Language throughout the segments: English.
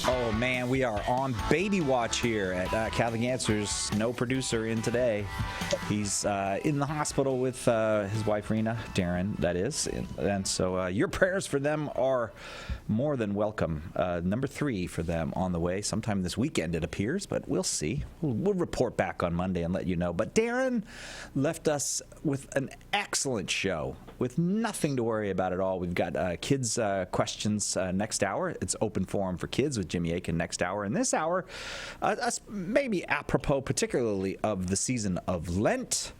Oh man, we are on baby watch here at Catholic Answers. No producer in today. He's in the hospital with his wife Rena, Darren, that is. And so your prayers for them are more than welcome. Number 3 for them on the way. Sometime this weekend it appears, but we'll see. We'll report back on Monday and let you know. But Darren left us with an excellent show with nothing to worry about at all. We've got kids' questions next hour. It's open forum for kids with Jimmy Akin next hour. And this hour, maybe apropos particularly of the season of Lent,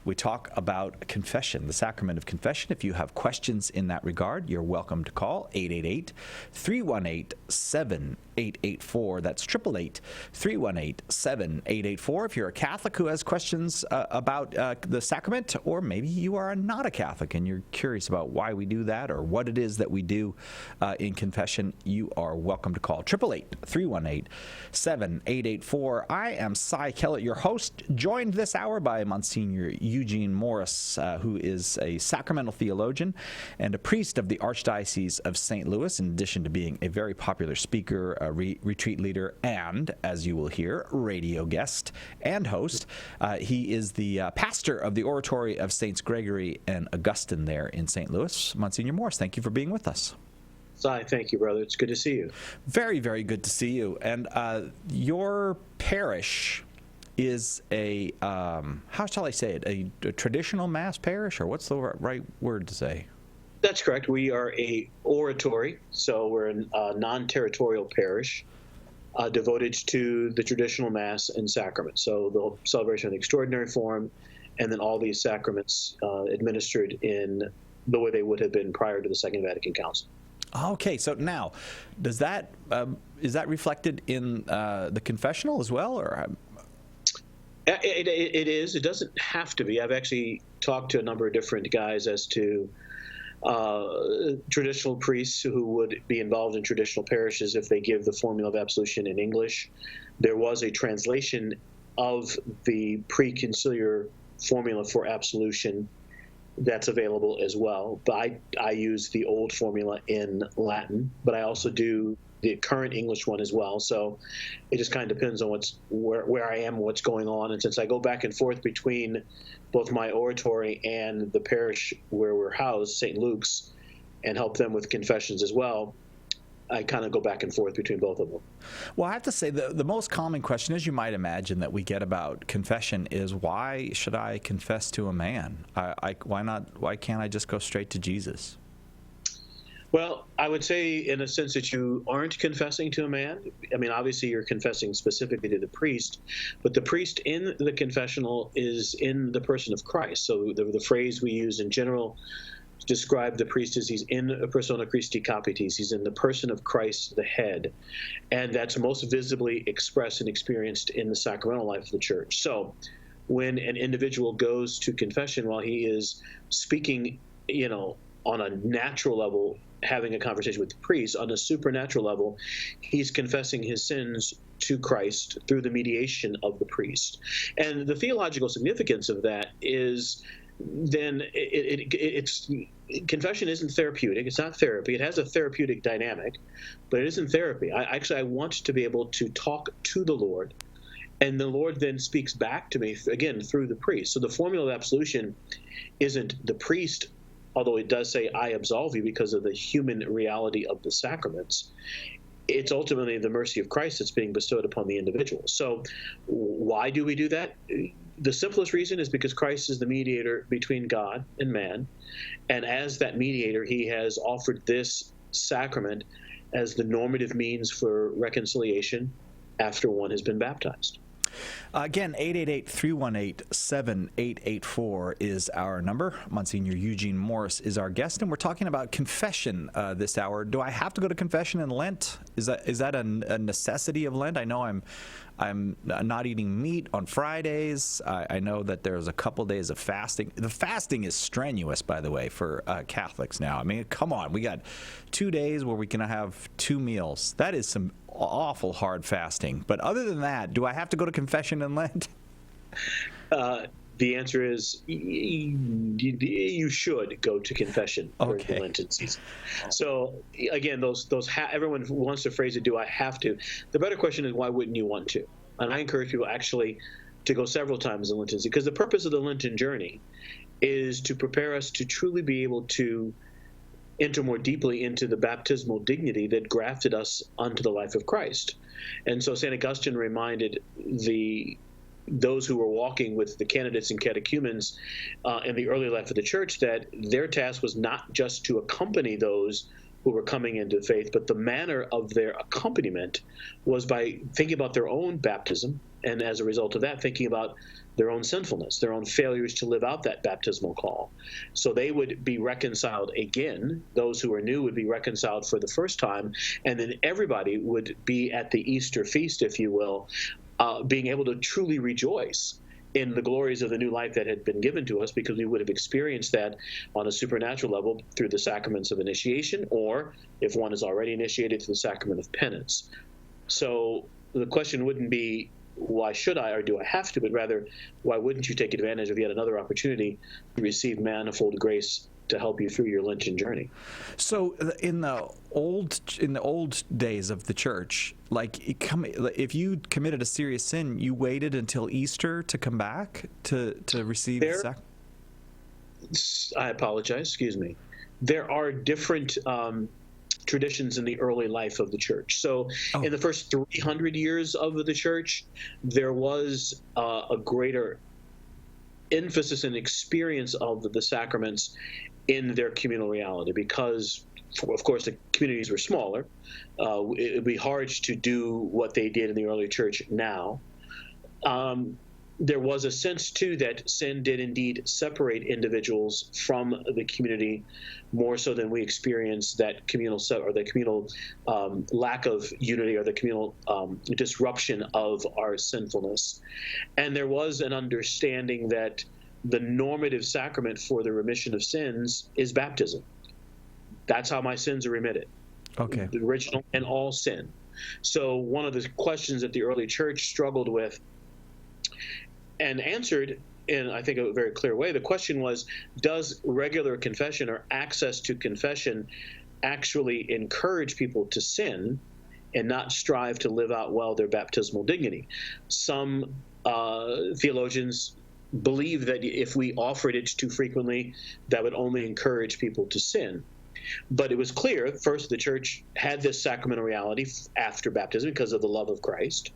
we talk about confession, the sacrament of confession. If you have questions in that regard, you're welcome to call 888-318-7884. That's 888-318-7884. If you're a Catholic who has questions about the sacrament, or maybe you are not a Catholic and you're curious about why we do that or what it is that we do in confession, you are welcome to call 888-318-7884. I am Cy Kellett, your host, joined this hour by Monsignor Eugene Morris, who is a sacramental theologian and a priest of the Archdiocese of St. Louis, in addition to being a very popular speaker, a retreat leader, and, as you will hear, radio guest and host. He is the pastor of the Oratory of Saints Gregory and Augustine there in St. Louis. Monsignor Morris, thank you for being with us. Cy, thank you, brother. It's good to see you. Very, very good to see you. And your parish is a, how shall I say it, a traditional Mass parish, or what's the right word to say? That's correct. We are a oratory, so we're a non-territorial parish devoted to the traditional Mass and sacraments. So the celebration of the extraordinary form, and then all these sacraments administered in the way they would have been prior to the Second Vatican Council. Okay, so now, does that is that reflected in the confessional as well, or? It is. It doesn't have to be. I've actually talked to a number of different guys as to traditional priests who would be involved in traditional parishes if they give the formula of absolution in English. There was a translation of the pre-conciliar formula for absolution that's available as well. But I use the old formula in Latin, but I also do the current English one as well. So it just kind of depends on where I am, what's going on. And since I go back and forth between both my oratory and the parish where we're housed, St. Luke's, and help them with confessions as well, I kind of go back and forth between both of them. Well, I have to say the most common question, as you might imagine, that we get about confession is, why should I confess to a man? Why can't I just go straight to Jesus? Well, I would say in a sense that you aren't confessing to a man. I mean, obviously you're confessing specifically to the priest, but the priest in the confessional is in the person of Christ. So the phrase we use in general to describe the priest is he's in a persona Christi capitis. He's in the person of Christ, the head. And that's most visibly expressed and experienced in the sacramental life of the church. So when an individual goes to confession, while he is speaking, on a natural level, having a conversation with the priest, on a supernatural level, he's confessing his sins to Christ through the mediation of the priest. And the theological significance of that is then confession isn't therapeutic. It's not therapy. It has a therapeutic dynamic, but it isn't therapy. I want to be able to talk to the Lord, and the Lord then speaks back to me, again, through the priest. So the formula of absolution isn't the priest, although it does say, I absolve you, because of the human reality of the sacraments. It's ultimately the mercy of Christ that's being bestowed upon the individual. So why do we do that? The simplest reason is because Christ is the mediator between God and man. And as that mediator, he has offered this sacrament as the normative means for reconciliation after one has been baptized. Again, 888-318-7884 is our number. Monsignor Eugene Morris is our guest, and we're talking about confession this hour. Do I have to go to confession in Lent? Is that a necessity of Lent? I know I'm not eating meat on Fridays. I know that there's a couple days of fasting. The fasting is strenuous, by the way, for Catholics now. I mean, come on. We got 2 days where we can have 2 meals. That is some awful hard fasting. But other than that, do I have to go to confession in Lent? the answer is you should go to confession during Okay. the Lenten season. So again, everyone wants to phrase it, do I have to? The better question is, why wouldn't you want to? And I encourage people actually to go several times in Lenten season, because the purpose of the Lenten journey is to prepare us to truly be able to enter more deeply into the baptismal dignity that grafted us unto the life of Christ. And so St. Augustine reminded those who were walking with the candidates and catechumens in the early life of the church that their task was not just to accompany those who were coming into faith, but the manner of their accompaniment was by thinking about their own baptism, and as a result of that, thinking about their own sinfulness, their own failures to live out that baptismal call. So they would be reconciled again. Those who are new would be reconciled for the first time, and then everybody would be at the Easter feast, if you will, being able to truly rejoice in the glories of the new life that had been given to us, because we would have experienced that on a supernatural level through the sacraments of initiation, or if one is already initiated, through the sacrament of penance. So the question wouldn't be, why should I or do I have to, but rather, why wouldn't you take advantage of yet another opportunity to receive manifold grace to help you through your Lenten journey? So in the old days of the church, if you committed a serious sin, you waited until Easter to come back to receive the sacrament? I apologize, excuse me. There are different traditions in the early life of the church. So in the first 300 years of the church, there was a greater emphasis and experience of the sacraments in their communal reality, because, of course, the communities were smaller. It would be hard to do what they did in the early church now. There was a sense, too, that sin did indeed separate individuals from the community more so than we experience that communal lack of unity, or the communal disruption of our sinfulness. And there was an understanding that the normative sacrament for the remission of sins is baptism. That's how my sins are remitted. Okay. The original and all sin. So one of the questions that the early church struggled with and answered in, I think, a very clear way, the question was, does regular confession or access to confession actually encourage people to sin and not strive to live out well their baptismal dignity? Some theologians believe that if we offered it too frequently, that would only encourage people to sin. But it was clear, first, the church had this sacramental reality after baptism because of the love of Christ.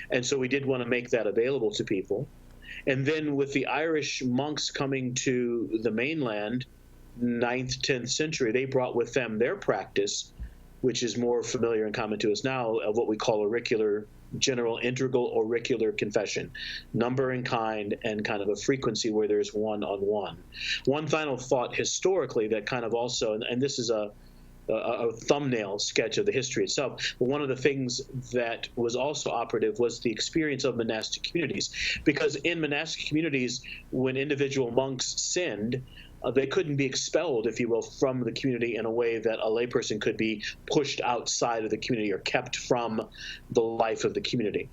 And so we did want to make that available to people. And then with the Irish monks coming to the mainland, 9th, 10th century, they brought with them their practice, which is more familiar and common to us now, of what we call auricular, general integral auricular confession, number and kind, and kind of a frequency where there's one-on-one. One final thought historically that kind of also, and this is a thumbnail sketch of the history itself, but one of the things that was also operative was the experience of monastic communities. Because in monastic communities, when individual monks sinned, they couldn't be expelled, if you will, from the community in a way that a layperson could be pushed outside of the community or kept from the life of the community.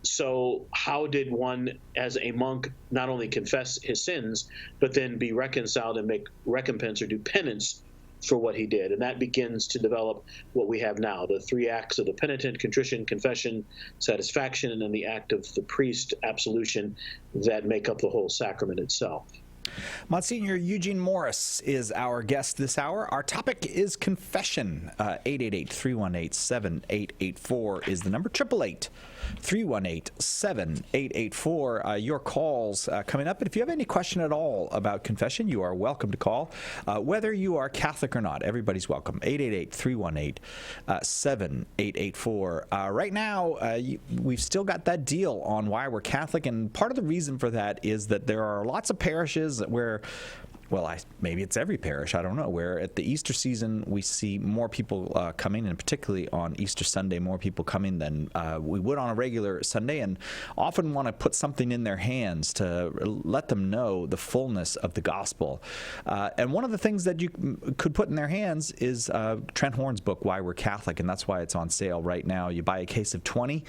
So how did one, as a monk, not only confess his sins, but then be reconciled and make recompense or do penance for what he did? And that begins to develop what we have now, the three acts of the penitent: contrition, confession, satisfaction, and then the act of the priest, absolution, that make up the whole sacrament itself. Monsignor Eugene Morris is our guest this hour. Our topic is confession. 888-318-7884 is the number. 888-318-7884. Your calls coming up. And if you have any question at all about confession, you are welcome to call. Whether you are Catholic or not, everybody's welcome. 888-318-7884. Right now, we've still got that deal on Why We're Catholic. And part of the reason for that is that there are lots of parishes where well, maybe it's every parish, I don't know, where at the Easter season we see more people coming, and particularly on Easter Sunday, more people coming than we would on a regular Sunday, and often want to put something in their hands to let them know the fullness of the gospel. And one of the things that you could put in their hands is Trent Horn's book, Why We're Catholic, and that's why it's on sale right now. You buy a case of 20,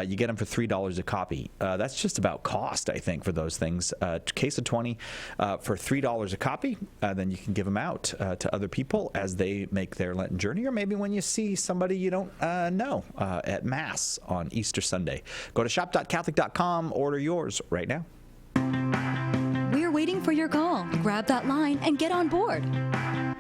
you get them for $3 a copy. That's just about cost, I think, for those things. Case of 20 for $3 a copy, then you can give them out to other people as they make their Lenten journey, or maybe when you see somebody you don't know at Mass on Easter Sunday. Go to shop.catholic.com, order yours right now. We're waiting for your call. Grab that line and get on board.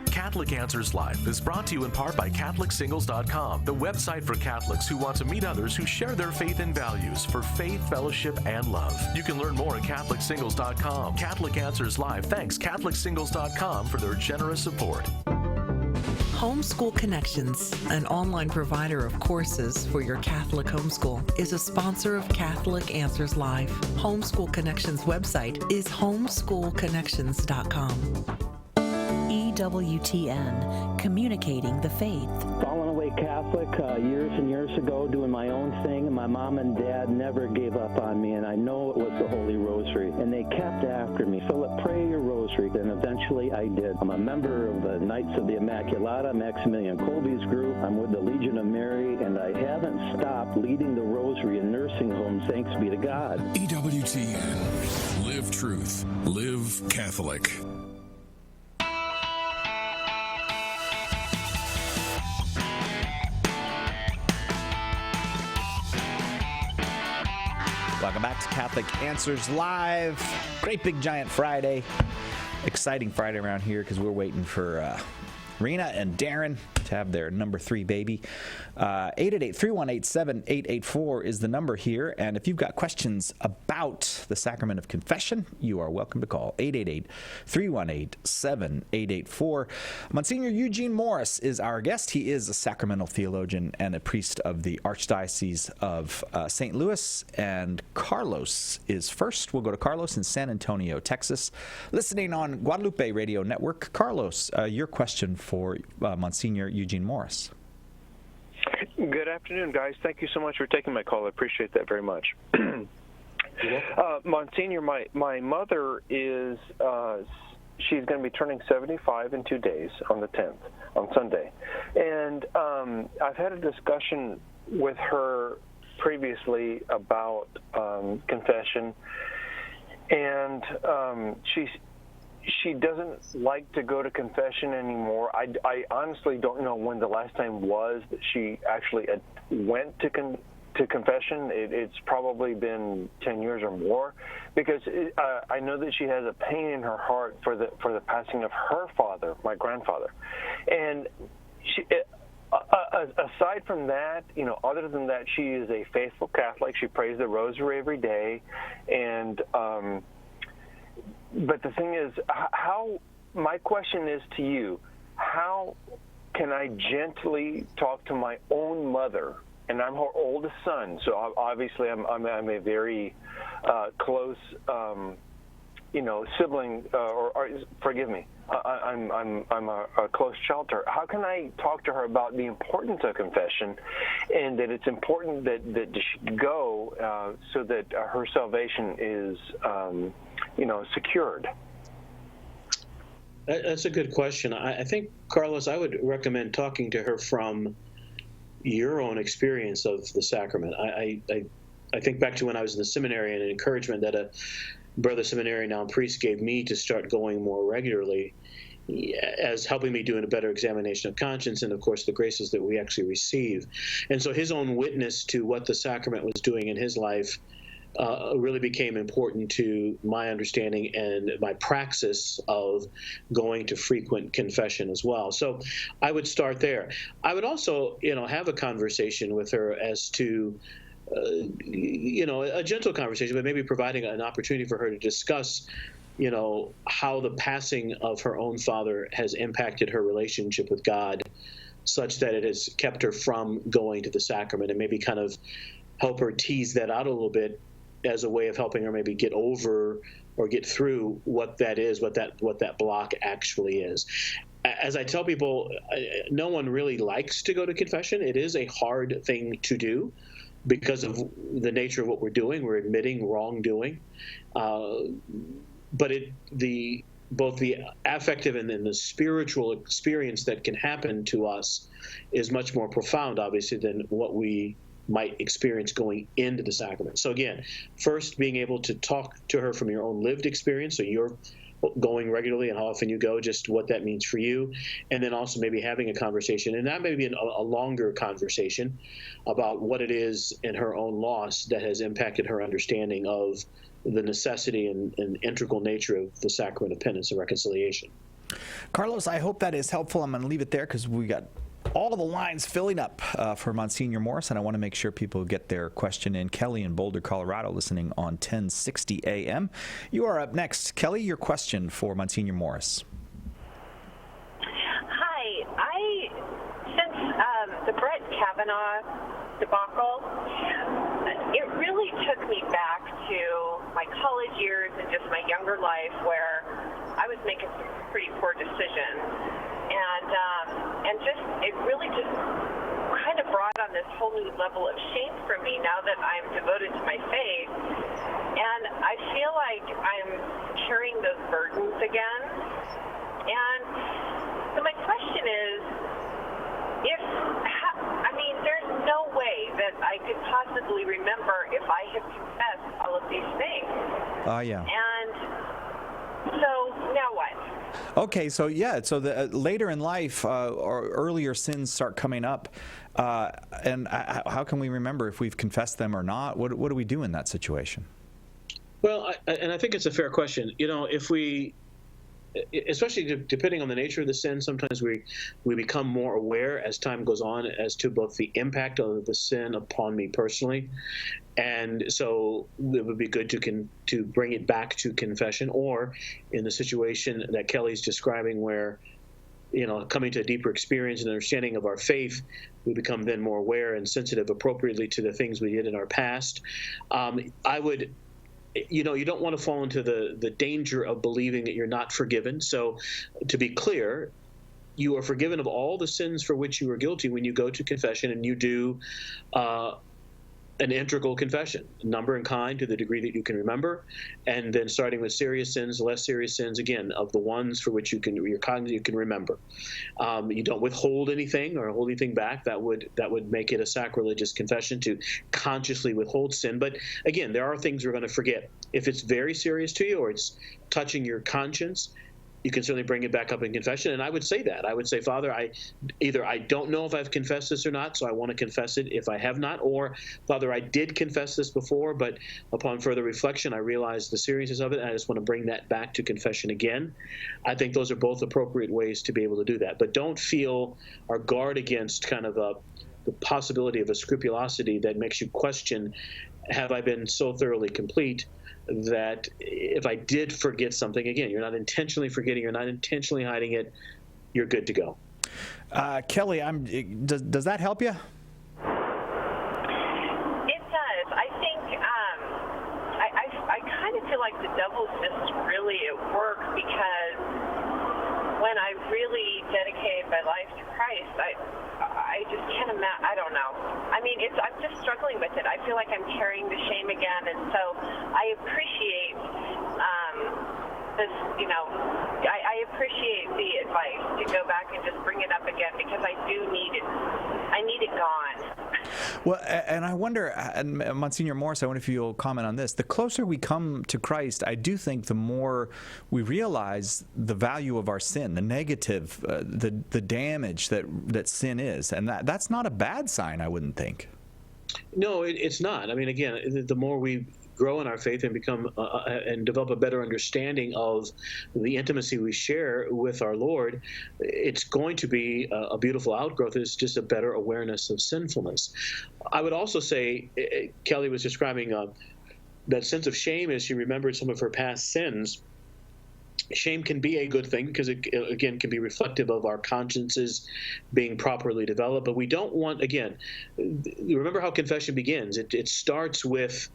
Catholic Answers Live is brought to you in part by CatholicSingles.com, the website for Catholics who want to meet others who share their faith and values for faith, fellowship, and love. You can learn more at CatholicSingles.com. Catholic Answers Live thanks CatholicSingles.com for their generous support. Homeschool Connections, an online provider of courses for your Catholic homeschool, is a sponsor of Catholic Answers Live. Homeschool Connections website is homeschoolconnections.com. EWTN, communicating the faith. Fallen away Catholic years and years ago, doing my own thing, and my mom and dad never gave up on me, and I know it was the Holy Rosary, and they kept after me. Philip, pray your rosary, and eventually I did. I'm a member of the Knights of the Immaculata, Maximilian Kolbe's group. I'm with the Legion of Mary, and I haven't stopped leading the rosary in nursing homes, thanks be to God. EWTN. Live truth. Live Catholic. Welcome back to Catholic Answers Live. Great big giant Friday. Exciting Friday around here because we're waiting for Rena and Darren to have their number 3 baby. 888-318-7884 is the number here. And if you've got questions about the sacrament of confession, you are welcome to call 888-318-7884. Monsignor Eugene Morris is our guest. He is a sacramental theologian and a priest of the Archdiocese of St. Louis. And Carlos is first. We'll go to Carlos in San Antonio, Texas, listening on Guadalupe Radio Network. Carlos, your question for Monsignor Eugene Morris. Good afternoon, guys. Thank you so much for taking my call. I appreciate that very much. Monsignor, my mother is, she's going to be turning 75 in 2 days on the 10th, on Sunday. And I've had a discussion with her previously about confession, and she doesn't like to go to confession anymore. I honestly don't know when the last time was that she actually went to confession. It's probably been 10 years or more, because I know that she has a pain in her heart for the passing of her father, my grandfather. And she, aside from that, other than that, she is a faithful Catholic. She prays the rosary every day, and but the thing is, my question is to you, how can I gently talk to my own mother? And I'm her oldest son, so obviously I'm a very close, sibling, or forgive me, I'm a close child to her. How can I talk to her about the importance of confession, and that it's important that she go so that her salvation is secured? That's a good question. I think, Carlos, I would recommend talking to her from your own experience of the sacrament. I think back to when I was in the seminary, and an encouragement that a brother seminary, now priest, gave me to start going more regularly, as helping me do a better examination of conscience, and of course the graces that we actually receive. And so his own witness to what the sacrament was doing in his life really became important to my understanding and my praxis of going to frequent confession as well. So I would start there. I would also, have a conversation with her as to, a gentle conversation, but maybe providing an opportunity for her to discuss, how the passing of her own father has impacted her relationship with God, such that it has kept her from going to the sacrament, and maybe kind of help her tease that out a little bit as a way of helping her maybe get over or get through what that is, what that block actually is. As I tell people, no one really likes to go to confession. It is a hard thing to do because of the nature of what we're doing. We're admitting wrongdoing. But both the affective and then the spiritual experience that can happen to us is much more profound, obviously, than what we might experience going into the sacrament. So again, first being able to talk to her from your own lived experience, so you're going regularly and how often you go, just what that means for you, and then also maybe having a conversation, and that may be a longer conversation about what it is in her own loss that has impacted her understanding of the necessity and integral nature of the sacrament of penance and reconciliation. Carlos, I hope that is helpful. I'm going to leave it there because we got all of the lines filling up for Monsignor Morris, and I want to make sure people get their question in. Kelly in Boulder, Colorado, listening on 1060 AM. You are up next. Kelly, your question for Monsignor Morris. Hi. Since the Brett Kavanaugh debacle, it really took me back to my college years and just my younger life where I was making some pretty poor decisions. And just it really just kind of brought on this whole new level of shame for me now that I'm devoted to my faith. And I feel like I'm carrying those burdens again. And so my question is, there's no way that I could possibly remember if I had confessed all of these things. Yeah. And so now what? Okay, so later in life, or earlier sins start coming up, and how can we remember if we've confessed them or not? What do we do in that situation? Well, I think it's a fair question. If we, especially depending on the nature of the sin, sometimes we become more aware as time goes on as to both the impact of the sin upon me personally, and so it would be good to bring it back to confession, or in the situation that Kelly's describing where, coming to a deeper experience and understanding of our faith, we become then more aware and sensitive appropriately to the things we did in our past. I would, you don't want to fall into the danger of believing that you're not forgiven. So to be clear, you are forgiven of all the sins for which you were guilty when you go to confession and you do an integral confession, number and kind to the degree that you can remember, and then starting with serious sins, less serious sins, again, of the ones for which you can remember. You don't withhold anything or hold anything back. That would make it a sacrilegious confession to consciously withhold sin. But again, there are things we're going to forget. If it's very serious to you or it's touching your conscience, you can certainly bring it back up in confession. And I would say that. I would say, Father, I don't know if I've confessed this or not, so I want to confess it if I have not. Or, Father, I did confess this before, but upon further reflection, I realized the seriousness of it, and I just want to bring that back to confession again. I think those are both appropriate ways to be able to do that. But don't feel or guard against kind of the possibility of a scrupulosity that makes you question, have I been so thoroughly complete that if I did forget something, again, you're not intentionally forgetting, you're not intentionally hiding it, you're good to go. Kelly, does that help you? It does. I think I kind of feel like the devil's just really at work, because when I really dedicated my life to Christ, I just can't imagine. I don't know. I'm just struggling with it. I feel like I'm carrying the shame again, and so I appreciate this. I appreciate the advice to go back and just bring it up again, because I do need it. I need it gone. Well, and I wonder, and Monsignor Morris, I wonder if you'll comment on this. The closer we come to Christ, I do think the more we realize the value of our sin, the negative, the damage that sin is, and that's not a bad sign, I wouldn't think. No, it's not. Again, the more we grow in our faith and become and develop a better understanding of the intimacy we share with our Lord, it's going to be a beautiful outgrowth. It's just a better awareness of sinfulness. I would also say, Kelly was describing that sense of shame as she remembered some of her past sins. Shame can be a good thing because it, again, can be reflective of our consciences being properly developed. But we don't want, again, remember how confession begins. It starts with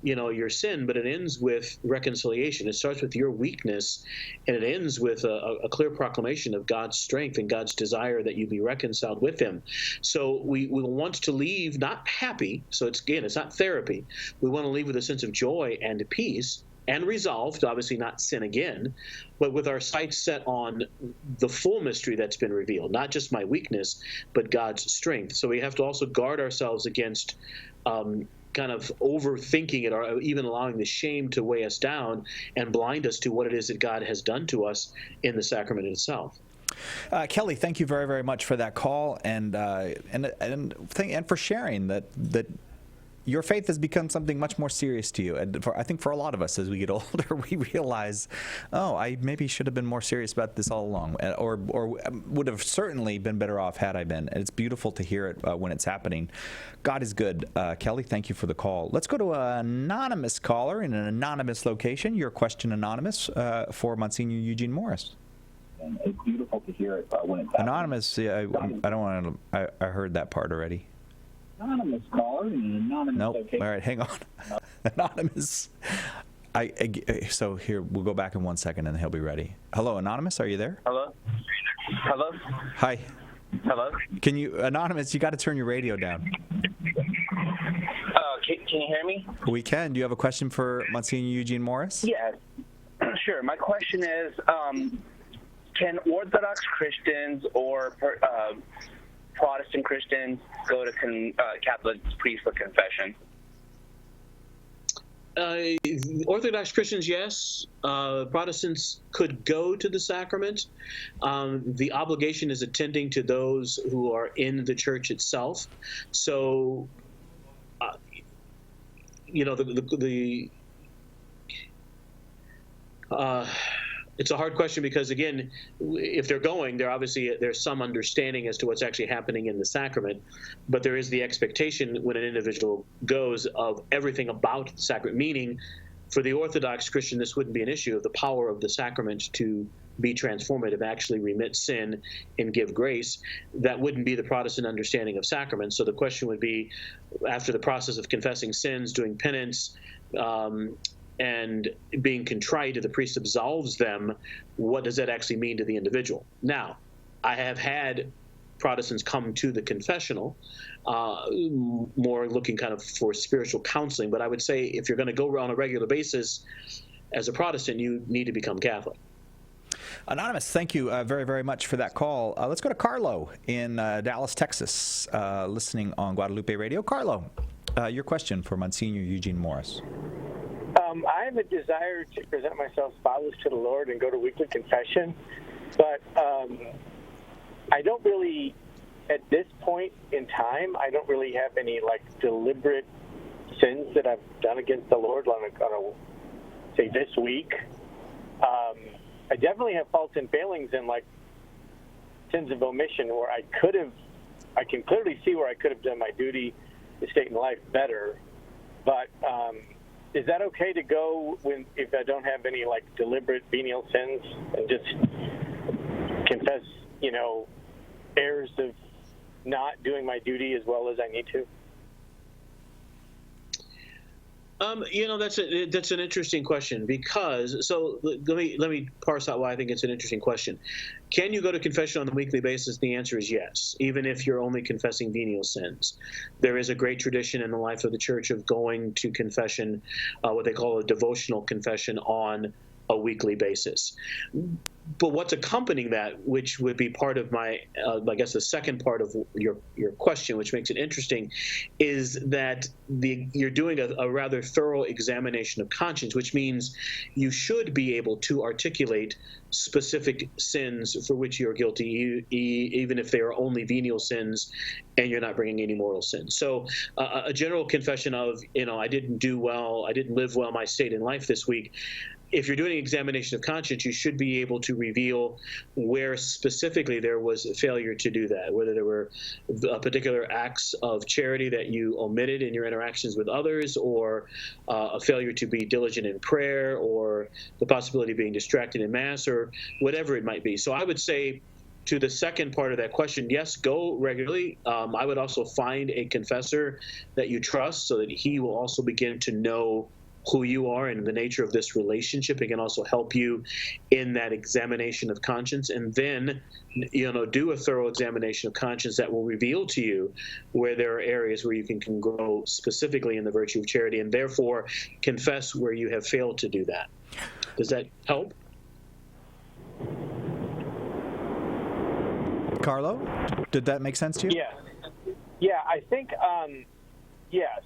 your sin, but it ends with reconciliation. It starts with your weakness, and it ends with a clear proclamation of God's strength and God's desire that you be reconciled with him. So we want to leave not happy. So it's not therapy. We want to leave with a sense of joy and peace, and resolve to obviously not sin again, but with our sights set on the full mystery that's been revealed, not just my weakness, but God's strength. So we have to also guard ourselves against kind of overthinking it, or even allowing the shame to weigh us down and blind us to what it is that God has done to us in the sacrament itself. Kelly, thank you very, very much for that call and for sharing that your faith has become something much more serious to you. And I think for a lot of us, as we get older, we realize, I maybe should have been more serious about this all along, or would have certainly been better off had I been. And it's beautiful to hear it when it's happening. God is good. Kelly, thank you for the call. Let's go to an anonymous caller in an anonymous location. Your question, anonymous, for Monsignor Eugene Morris. It's beautiful to hear it when it's happening. Anonymous, I don't want to, I heard that part already. Anonymous caller in an anonymous location. All right, hang on. Anonymous. So here, we'll go back in 1 second and he'll be ready. Hello, Anonymous, are you there? Hello? Hi. Hello? Can you, Anonymous, you got to turn your radio down. Can you hear me? We can. Do you have a question for Monsignor Eugene Morris? Yes. Sure. My question is, can Orthodox Christians or Protestant Christians go to Catholic priest for confession? Orthodox Christians, yes. Protestants could go to the sacrament. The obligation is attending to those who are in the church itself. So, it's a hard question because, again, if they're going, there's some understanding as to what's actually happening in the sacrament, but there is the expectation when an individual goes of everything about the sacrament, meaning for the Orthodox Christian, this wouldn't be an issue of the power of the sacrament to be transformative, actually remit sin and give grace. That wouldn't be the Protestant understanding of sacraments. So the question would be, after the process of confessing sins, doing penance, and being contrite, if the priest absolves them, what does that actually mean to the individual? Now, I have had Protestants come to the confessional, more looking kind of for spiritual counseling, but I would say if you're going to go on a regular basis as a Protestant, you need to become Catholic. Anonymous, thank you very, very much for that call. Let's go to Carlo in Dallas, Texas, listening on Guadalupe Radio. Carlo, your question for Monsignor Eugene Morris. I have a desire to present myself spotless to the Lord and go to weekly confession, but I don't really, at this point in time, I don't really have any deliberate sins that I've done against the Lord on a say this week. I definitely have faults and failings and sins of omission where I can clearly see where I could have done my duty to state in life better, but is that okay to go if I don't have any deliberate venial sins and just confess, errors of not doing my duty as well as I need to? That's an interesting question because let me parse out why I think it's an interesting question. Can you go to confession on a weekly basis? The answer is yes, even if you're only confessing venial sins. There is a great tradition in the life of the church of going to confession, what they call a devotional confession, on a weekly basis. But what's accompanying that, which would be part of my, I guess the second part of your question, which makes it interesting, is that you're doing a rather thorough examination of conscience, which means you should be able to articulate specific sins for which you're guilty, even if they are only venial sins and you're not bringing any mortal sins. So a general confession of, I didn't do well, I didn't live well my state in life this week. If you're doing an examination of conscience, you should be able to reveal where specifically there was a failure to do that, whether there were particular acts of charity that you omitted in your interactions with others, or a failure to be diligent in prayer, or the possibility of being distracted in Mass, or whatever it might be. So I would say to the second part of that question, yes, go regularly. I would also find a confessor that you trust so that he will also begin to know who you are and the nature of this relationship. It can also help you in that examination of conscience. And then, do a thorough examination of conscience that will reveal to you where there are areas where you can grow specifically in the virtue of charity, and therefore confess where you have failed to do that. Does that help? Carlo, did that make sense to you? Yeah, I think, yes.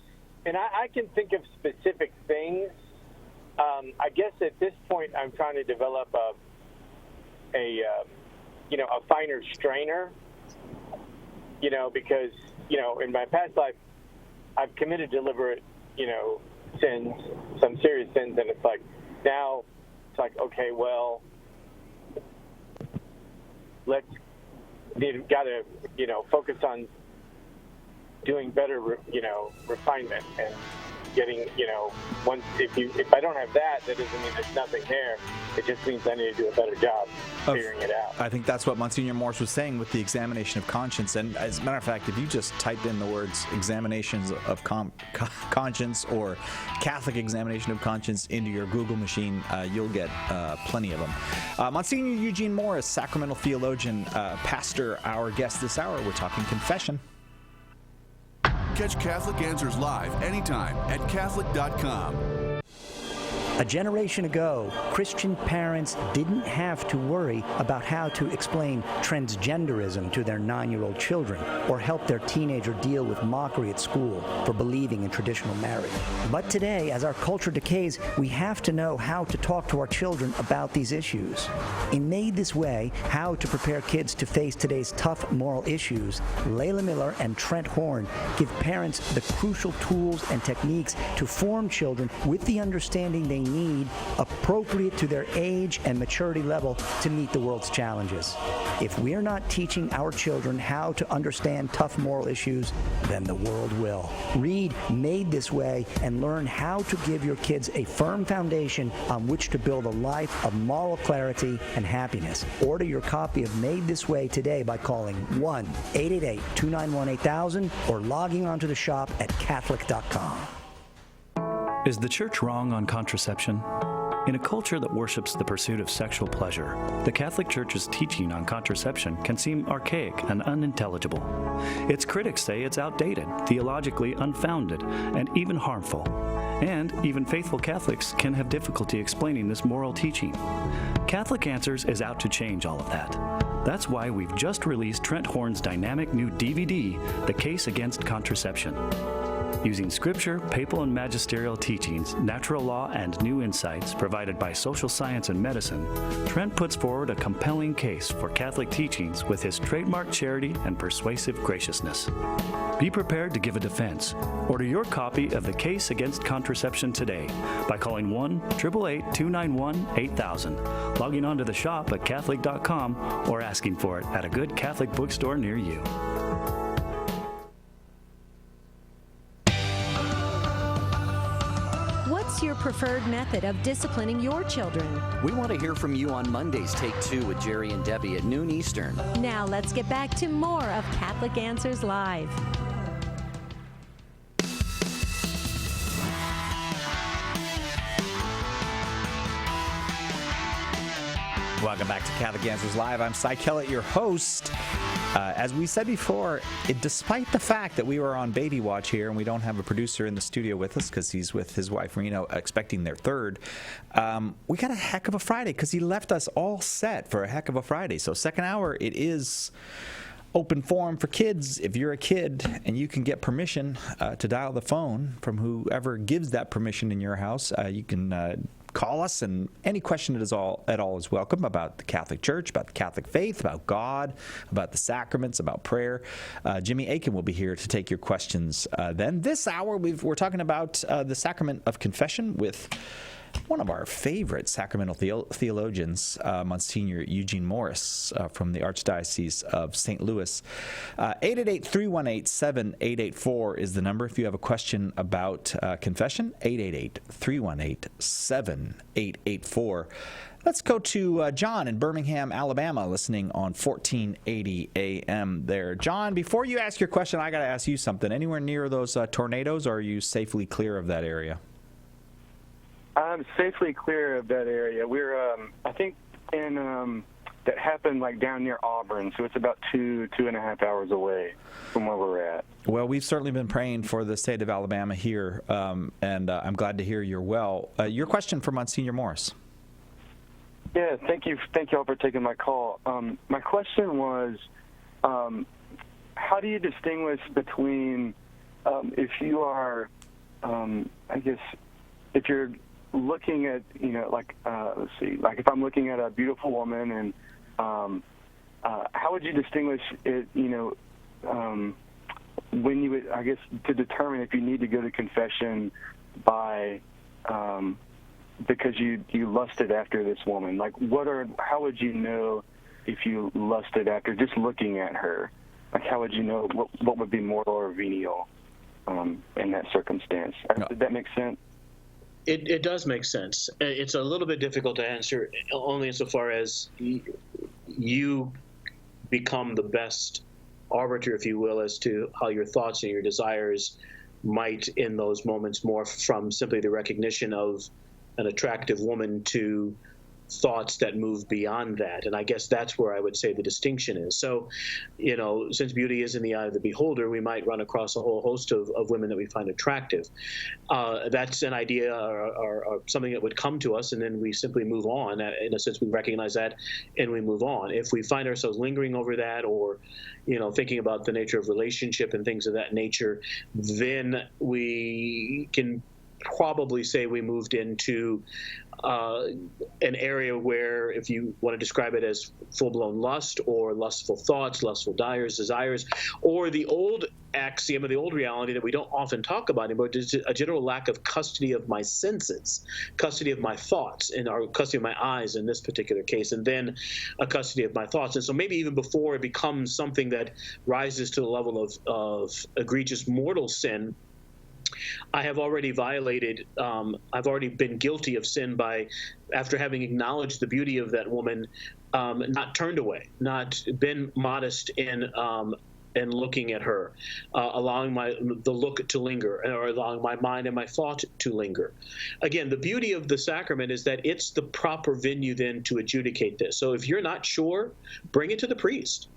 And I can think of specific things. I guess at this point I'm trying to develop a finer strainer, because, in my past life, I've committed deliberate, sins, some serious sins, and it's like, now it's like, okay, well, got to, focus on doing better, refinement and getting, once if I don't have that doesn't mean there's nothing there. It just means I need to do a better job figuring it out. I think that's what Monsignor Morse was saying with the examination of conscience. And as a matter of fact, if you just type in the words examinations of conscience or Catholic examination of conscience into your Google machine, you'll get plenty of them. Monsignor Eugene Morris, sacramental theologian, pastor, our guest this hour. We're talking confession. Catch Catholic Answers live anytime at Catholic.com. A generation ago, Christian parents didn't have to worry about how to explain transgenderism to their 9-year-old children or help their teenager deal with mockery at school for believing in traditional marriage. But today, as our culture decays, we have to know how to talk to our children about these issues. In Made This Way, How to Prepare Kids to Face Today's Tough Moral Issues, Layla Miller and Trent Horn give parents the crucial tools and techniques to form children with the understanding they need appropriate to their age and maturity level to meet the world's challenges. If we're not teaching our children how to understand tough moral issues, then the world will. Read Made This Way and learn how to give your kids a firm foundation on which to build a life of moral clarity and happiness. Order your copy of Made This Way today by calling 1-888-291-8000 or logging onto the shop at Catholic.com. Is the church wrong on contraception? In a culture that worships the pursuit of sexual pleasure, the Catholic Church's teaching on contraception can seem archaic and unintelligible. Its critics say it's outdated, theologically unfounded, and even harmful. And even faithful Catholics can have difficulty explaining this moral teaching. Catholic Answers is out to change all of that. That's why we've just released Trent Horn's dynamic new DVD, The Case Against Contraception. Using scripture, papal and magisterial teachings, natural law, and new insights provided by social science and medicine, Trent puts forward a compelling case for Catholic teachings with his trademark charity and persuasive graciousness. Be prepared to give a defense. Order your copy of The Case Against Contraception today by calling 1-888-291-8000, logging on to the shop at Catholic.com, or asking for it at a good Catholic bookstore near you. What's your preferred method of disciplining your children? We want to hear from you on Mondays, Take 2 with Jerry and Debbie at noon Eastern. Now let's get back to more of Catholic Answers Live. Welcome back to Catholic Answers Live. I'm Cy Kellett, your host. As we said before, despite the fact that we were on baby watch here and we don't have a producer in the studio with us because he's with his wife Rena expecting their third, we got a heck of a Friday because he left us all set for a heck of a Friday. So second hour, it is open forum for kids. If you're a kid and you can get permission to dial the phone from whoever gives that permission in your house, you can call us, and any question at all is welcome about the Catholic Church, about the Catholic faith, about God, about the sacraments, about prayer. Jimmy Akin will be here to take your questions. Then this hour, we're talking about the sacrament of confession with one of our favorite sacramental theologians, Monsignor Eugene Morris from the Archdiocese of St. Louis. 888-318-7884 is the number if you have a question about confession. 888-318-7884. Let's go to John in Birmingham, Alabama, listening on 1480 AM there. John, before you ask your question, I got to ask you something. Anywhere near those tornadoes, or are you safely clear of that area? I'm safely clear of that area. We're, I think, in that happened like down near Auburn, so it's about 2.5 hours away from where we're at. Well, we've certainly been praying for the state of Alabama here, and I'm glad to hear you're well. Your question for Monsignor Morris. Yeah, thank you all for taking my call. My question was, how do you distinguish between if you are, I guess, if you're looking at, like, let's see, like if I'm looking at a beautiful woman, and how would you distinguish it, when you would, I guess, to determine if you need to go to confession by, because you lusted after this woman? Like, how would you know if you lusted after just looking at her? Like, how would you know what would be mortal or venial in that circumstance? Did that make sense? It does make sense. It's a little bit difficult to answer only insofar as you become the best arbiter, if you will, as to how your thoughts and your desires might in those moments morph from simply the recognition of an attractive woman to thoughts that move beyond that. And I guess that's where I would say the distinction is. So, since beauty is in the eye of the beholder, we might run across a whole host of women that we find attractive. That's an idea or something that would come to us, and then we simply move on. In a sense, we recognize that and we move on. If we find ourselves lingering over that, or thinking about the nature of relationship and things of that nature, then we can probably say we moved into an area where, if you want to describe it as full-blown lust or lustful thoughts, lustful desires, or the old axiom or the old reality that we don't often talk about anymore, is a general lack of custody of my senses, custody of my thoughts, or custody of my eyes in this particular case, and then a custody of my thoughts. And so maybe even before it becomes something that rises to the level of egregious mortal sin, I have already violated, I've already been guilty of sin by, after having acknowledged the beauty of that woman, not turned away, not been modest in looking at her, allowing the look to linger, or allowing my mind and my thought to linger. Again, the beauty of the sacrament is that it's the proper venue then to adjudicate this. So if you're not sure, bring it to the priest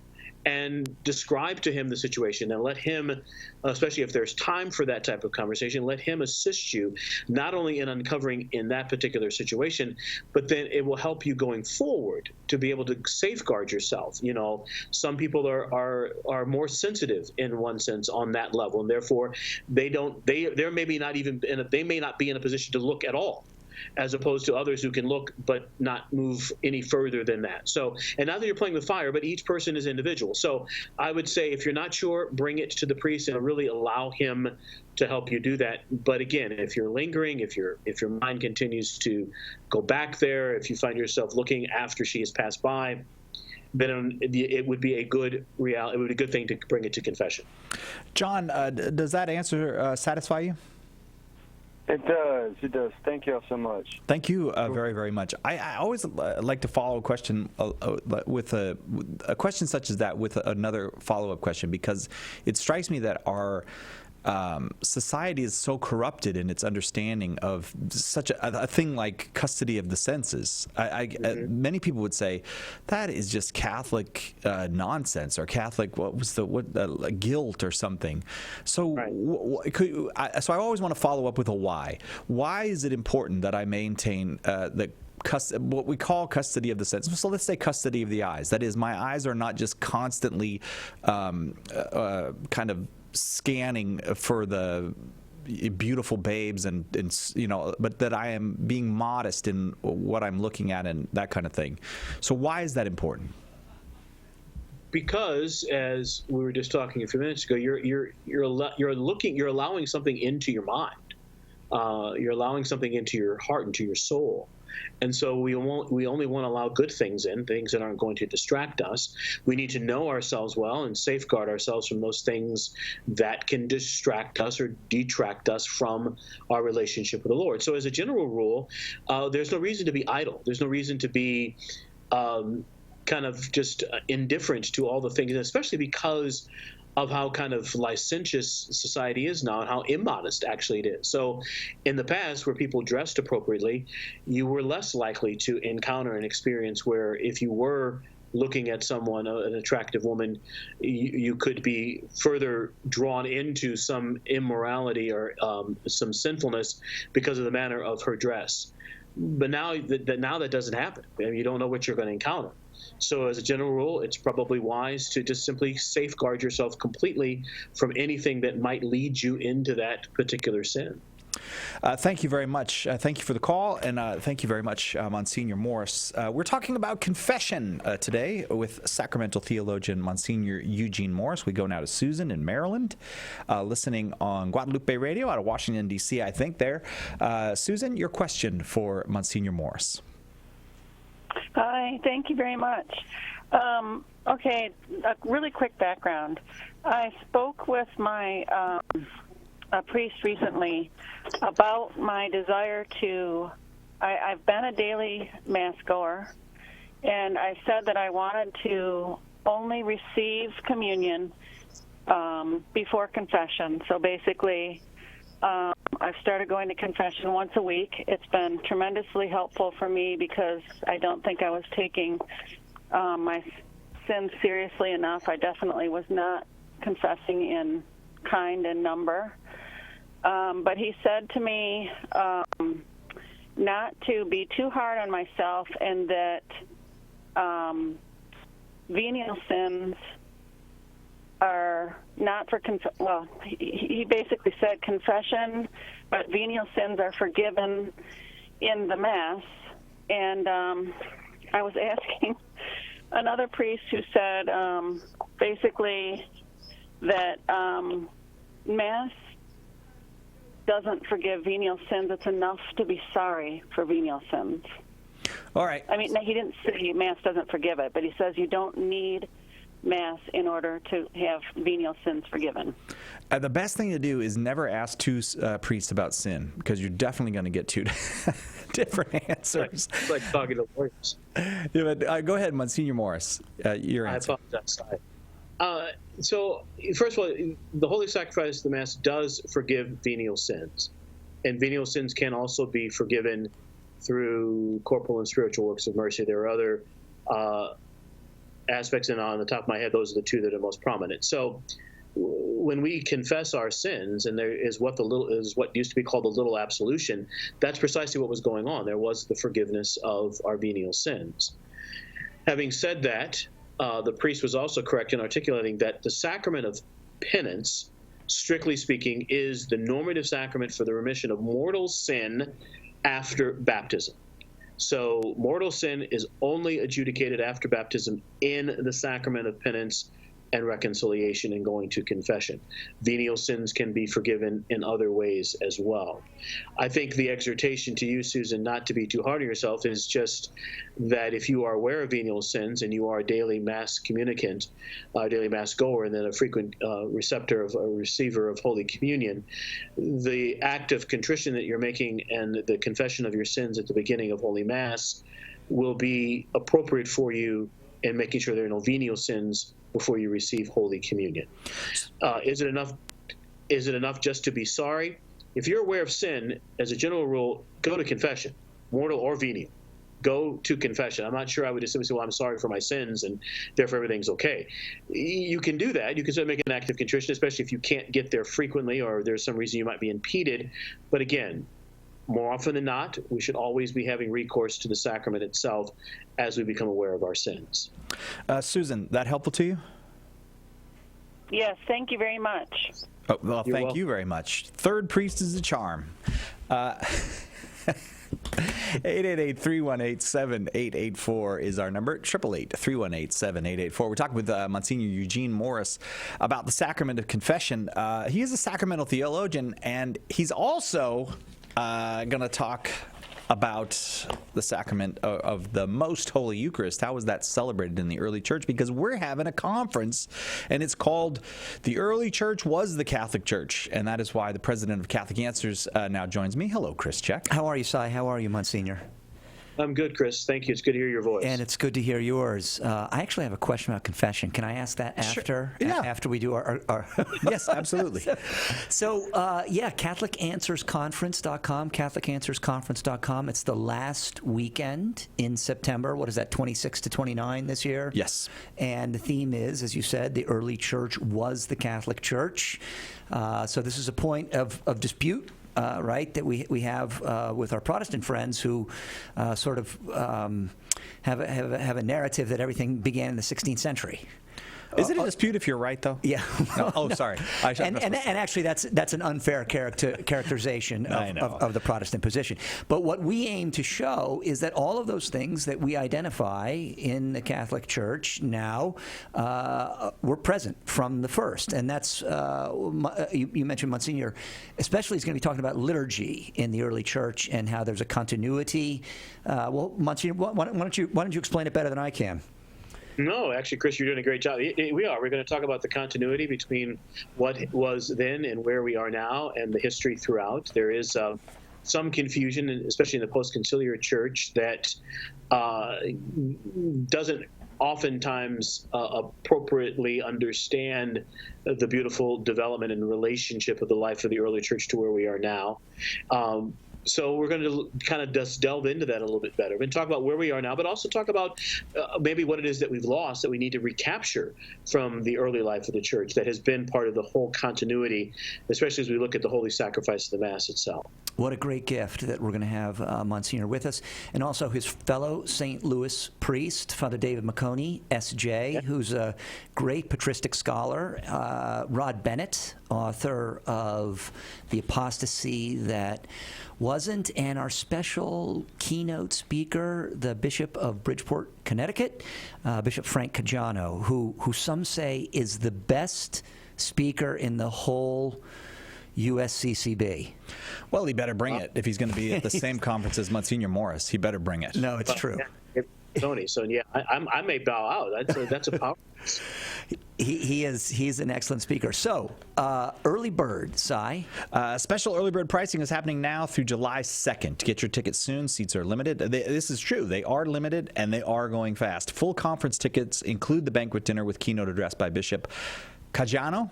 and describe to him the situation, and let him, especially if there's time for that type of conversation, let him assist you, not only in uncovering in that particular situation, but then it will help you going forward to be able to safeguard yourself. Some people are more sensitive in one sense on that level, and therefore they may not be in a position to look at all, as opposed to others who can look but not move any further than that. So, and now that you're playing with fire, but each person is individual. So I would say, if you're not sure, bring it to the priest and really allow him to help you do that. But again, if you're lingering, if your mind continues to go back there, if you find yourself looking after she has passed by, then it would be a good thing to bring it to confession. John, does that answer satisfy you? It does. It does. Thank you all so much. Thank you very, very much. I always like to follow a question with a question such as that with another follow-up question, because it strikes me that our society is so corrupted in its understanding of such a thing like custody of the senses. Many people would say that is just Catholic nonsense, or Catholic guilt or something. So, so I always want to follow up with a why. Why is it important that I maintain what we call custody of the senses? So let's say custody of the eyes. That is, my eyes are not just constantly kind of scanning for the beautiful babes and but that I am being modest in what I'm looking at and that kind of thing. So why is that important? Because, as we were just talking a few minutes ago, you're allowing something into your mind. You're allowing something into your heart, into your soul. And so we only want to allow good things in, things that aren't going to distract us. We need to know ourselves well and safeguard ourselves from those things that can distract us or detract us from our relationship with the Lord. So as a general rule, there's no reason to be idle. There's no reason to be kind of just indifferent to all the things, especially because of how kind of licentious society is now and how immodest actually it is. So in the past, where people dressed appropriately, you were less likely to encounter an experience where if you were looking at someone, an attractive woman, you could be further drawn into some immorality or some sinfulness because of the manner of her dress. But now that doesn't happen. I mean, you don't know what you're going to encounter. So as a general rule, it's probably wise to just simply safeguard yourself completely from anything that might lead you into that particular sin. Thank you very much. Thank you for the call, and thank you very much, Monsignor Morris. We're talking about confession today with sacramental theologian Monsignor Eugene Morris. We go now to Susan in Maryland, listening on Guadalupe Radio out of Washington, D.C., I think there. Susan, your question for Monsignor Morris. Hi, thank you very much. Okay, a really quick background. I spoke with my a priest recently about my desire to, I've been a daily Mass goer, and I said that I wanted to only receive communion before confession. So basically, I've started going to confession once a week. It's been tremendously helpful for me because I don't think I was taking my sins seriously enough. I definitely was not confessing in kind and number. But he said to me not to be too hard on myself and that venial sins are not for he basically said confession, but venial sins are forgiven in the Mass. And I was asking another priest who said basically that Mass doesn't forgive venial sins. It's enough to be sorry for venial sins. All right. I mean, he didn't say Mass doesn't forgive it, but he says you don't need Mass in order to have venial sins forgiven. The best thing to do is never ask two priests about sin, because you're definitely going to get two different answers. It's like talking to lawyers. Yeah, but go ahead, Monsignor Morris. Your answer. I apologize. So, first of all, the Holy Sacrifice of the Mass does forgive venial sins. And venial sins can also be forgiven through corporal and spiritual works of mercy. There are other aspects, and on the top of my head, those are the two that are most prominent. So when we confess our sins, and there is what used to be called the little absolution, that's precisely what was going on. There was the forgiveness of our venial sins. Having said that, the priest was also correct in articulating that the sacrament of penance, strictly speaking, is the normative sacrament for the remission of mortal sin after baptism. So mortal sin is only adjudicated after baptism in the sacrament of penance and reconciliation and going to confession. Venial sins can be forgiven in other ways as well. I think the exhortation to you, Susan, not to be too hard on yourself is just that if you are aware of venial sins and you are a daily Mass communicant, a daily Mass goer, and then a frequent receiver of Holy Communion, the act of contrition that you're making and the confession of your sins at the beginning of Holy Mass will be appropriate for you in making sure there are no venial sins before you receive Holy Communion. Is it enough just to be sorry? If you're aware of sin, as a general rule, go to confession, mortal or venial. Go to confession. I'm not sure I would just simply say, well, I'm sorry for my sins, and therefore everything's okay. You can do that. You can still make an act of contrition, especially if you can't get there frequently or there's some reason you might be impeded. But again, more often than not, we should always be having recourse to the sacrament itself as we become aware of our sins. Susan, that helpful to you? Yes, thank you very much. Oh, well, thank you very much. Third priest is a charm. 888-318-7884 is our number. 888-318-7884. We're talking with Monsignor Eugene Morris about the sacrament of confession. He is a sacramental theologian, and he's also going to talk about the sacrament of the Most Holy Eucharist. How was that celebrated in the early church? Because we're having a conference, and it's called The Early Church Was the Catholic Church, and that is why the president of Catholic Answers now joins me. Hello, Chris Check. How are you, Si? How are you, Monsignor? I'm good, Chris. Thank you. It's good to hear your voice. And it's good to hear yours. I actually have a question about confession. Can I ask that after? Sure. Yeah. After we do our Yes, absolutely. So, CatholicanswersConference.com, CatholicanswersConference.com. It's the last weekend in September. What is that, 26 to 29 this year? Yes. And the theme is, as you said, the early church was the Catholic Church. So this is a point of dispute. Right, that we have with our Protestant friends who sort of have a narrative that everything began in the 16th century. Is it a dispute if you're right, though? Yeah. No. Sorry. And actually, that's an unfair characterization of the Protestant position. But what we aim to show is that all of those things that we identify in the Catholic Church now were present from the first. And that's, you mentioned, Monsignor, especially he's going to be talking about liturgy in the early church and how there's a continuity. Well, Monsignor, why don't you explain it better than I can? No, actually, Chris, you're doing a great job. We are. We're going to talk about the continuity between what was then and where we are now and the history throughout. There is some confusion, especially in the post-conciliar church, that doesn't oftentimes appropriately understand the beautiful development and relationship of the life of the early church to where we are now. So we're going to kind of just delve into that a little bit better. We're going to talk about where we are now, but also talk about maybe what it is that we've lost that we need to recapture from the early life of the church that has been part of the whole continuity, especially as we look at the holy sacrifice of the Mass itself. What a great gift that we're going to have Monsignor with us, and also his fellow St. Louis priest, Father David McConey, S.J., who's a great patristic scholar, Rod Bennett, author of The Apostasy That Wasn't, and our special keynote speaker, the Bishop of Bridgeport, Connecticut, Bishop Frank Caggiano, who some say is the best speaker in the whole USCCB. Well, he better bring it. If he's going to be at the same conference as Monsignor Morris, he better bring it. No, it's true. Tony, so yeah, I may bow out. That's a power. He's an excellent speaker. So, early bird, Si. Special early bird pricing is happening now through July 2nd. Get your tickets soon. Seats are limited. This is true. They are limited, and they are going fast. Full conference tickets include the banquet dinner with keynote address by Bishop Caggiano.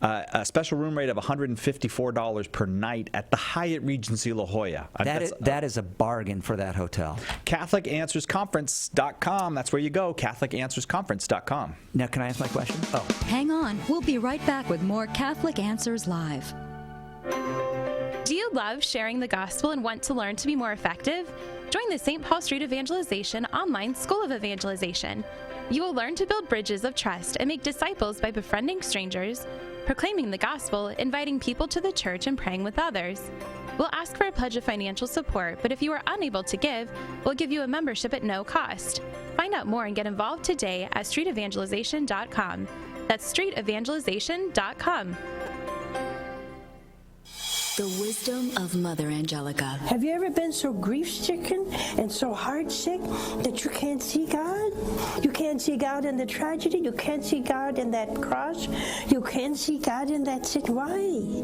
A special room rate of $154 per night at the Hyatt Regency La Jolla. That is a bargain for that hotel. CatholicanswersConference.com. That's where you go. CatholicanswersConference.com. Now, can I ask my question? Oh. Hang on. We'll be right back with more Catholic Answers Live. Do you love sharing the gospel and want to learn to be more effective? Join the St. Paul Street Evangelization online School of Evangelization. You will learn to build bridges of trust and make disciples by befriending strangers, proclaiming the gospel, inviting people to the church, and praying with others. We'll ask for a pledge of financial support, but if you are unable to give, we'll give you a membership at no cost. Find out more and get involved today at streetevangelization.com. That's streetevangelization.com. The wisdom of Mother Angelica. Have you ever been so grief-stricken and so heart-sick that you can't see God? You can't see God in the tragedy. You can't see God in that cross. You can't see God in that sin. Why?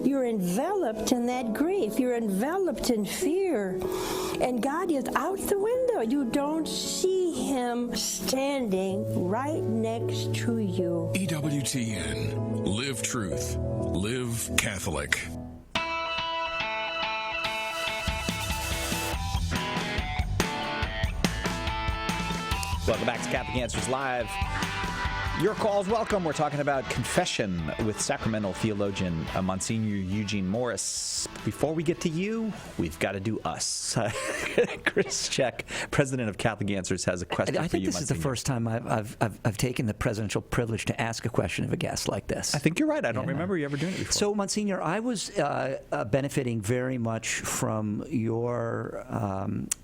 You're enveloped in that grief. You're enveloped in fear. And God is out the window. You don't see Him standing right next to you. EWTN. Live truth. Live Catholic. Welcome back to Catholic Answers Live. Your call's welcome. We're talking about confession with sacramental theologian Monsignor Eugene Morris. Before we get to you, we've got to do us. Chris Check, president of Catholic Answers, has a question I for think you, this is the first time I've taken the presidential privilege to ask a question of a guest like this. I think you're right. I don't remember you ever doing it before. So, Monsignor, I was benefiting very much from your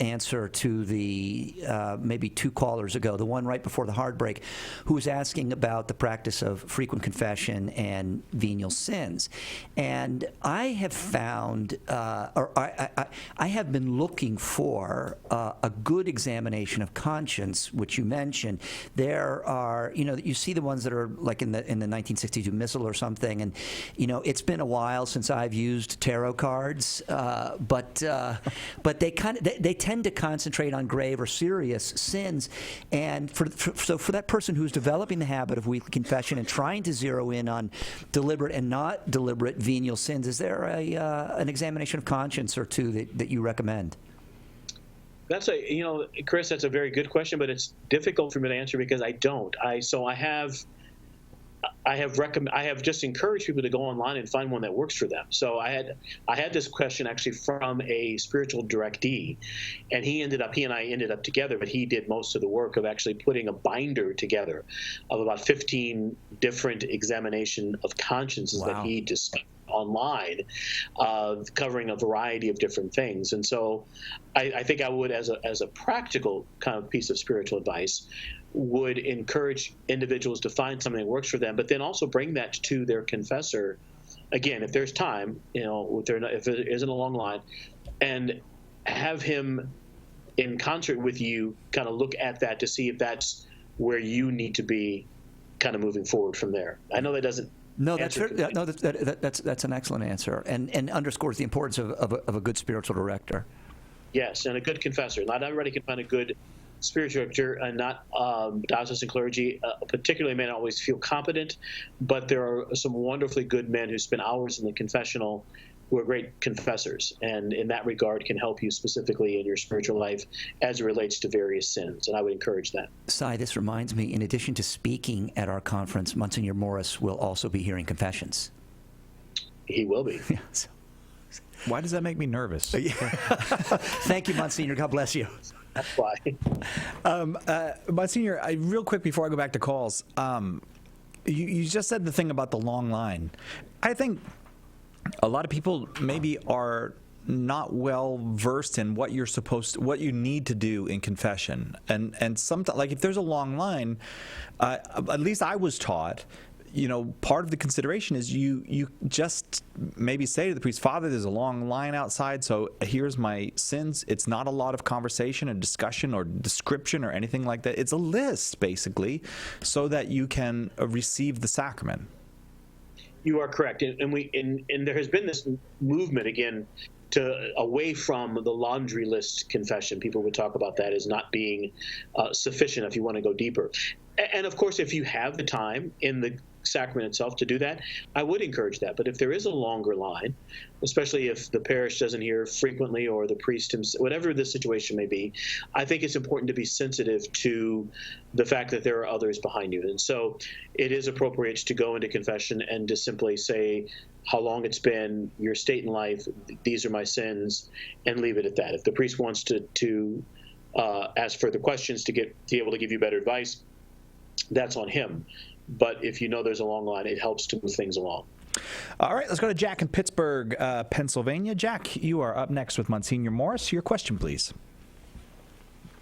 answer to the maybe 2 callers ago, the one right before the hard break, who was asking about the practice of frequent confession and venial sins. And I have found, or I have been looking for a good examination of conscience, which you mentioned. There are, you see the ones that are like in the 1962 Missal or something, and it's been a while since I've used tarot cards, but they they tend to concentrate on grave or serious sins, and so for that person who's developing the habit of weekly confession and trying to zero in on deliberate and not deliberate venial sins, is there an examination of conscience or two that you recommend? That's Chris, that's a very good question, but it's difficult for me to answer because I don't. I have just encouraged people to go online and find one that works for them. So I had this question actually from a spiritual directee, and he and I ended up together, but he did most of the work of actually putting a binder together of about 15 different examination of consciences that he discussed online, covering a variety of different things. And so I think I would, as a practical kind of piece of spiritual advice, would encourage individuals to find something that works for them, but then also bring that to their confessor, again, if there's time, if there isn't a long line, and have him in concert with you kind of look at that to see if that's where you need to be kind of moving forward from there. I know that doesn't that's an excellent answer, and underscores the importance of a good spiritual director. Yes, and a good confessor. Not everybody can find a good spiritual director, and not diocesan clergy particularly may not always feel competent, but there are some wonderfully good men who spend hours in the confessional who are great confessors, and in that regard can help you specifically in your spiritual life as it relates to various sins, and I would encourage that. Cy, this reminds me, in addition to speaking at our conference, Monsignor Morris will also be hearing confessions. He will be. Yeah, so. Why does that make me nervous? Thank you, Monsignor. God bless you. That's why. Monsignor, real quick before I go back to calls, you just said the thing about the long line. I think a lot of people maybe are not well versed in what what you need to do in confession, and sometimes, like if there's a long line, at least I was taught, part of the consideration is you just maybe say to the priest, Father, there's a long line outside, so here's my sins. It's not a lot of conversation or discussion or description or anything like that. It's a list, basically, so that you can receive the sacrament. You are correct, and there has been this movement again away from the laundry list confession. People would talk about that as not being sufficient if you want to go deeper. And of course, if you have the time in the sacrament itself to do that, I would encourage that. But if there is a longer line, especially if the parish doesn't hear frequently or the priest himself, whatever the situation may be, I think it's important to be sensitive to the fact that there are others behind you. And so it is appropriate to go into confession and to simply say how long it's been, your state in life, these are my sins, and leave it at that. If the priest wants to ask further questions to be able to give you better advice, that's on him. But if you know there's a long line, it helps to move things along. All right, let's go to Jack in Pittsburgh, Pennsylvania. Jack, you are up next with Monsignor Morris. Your question, please.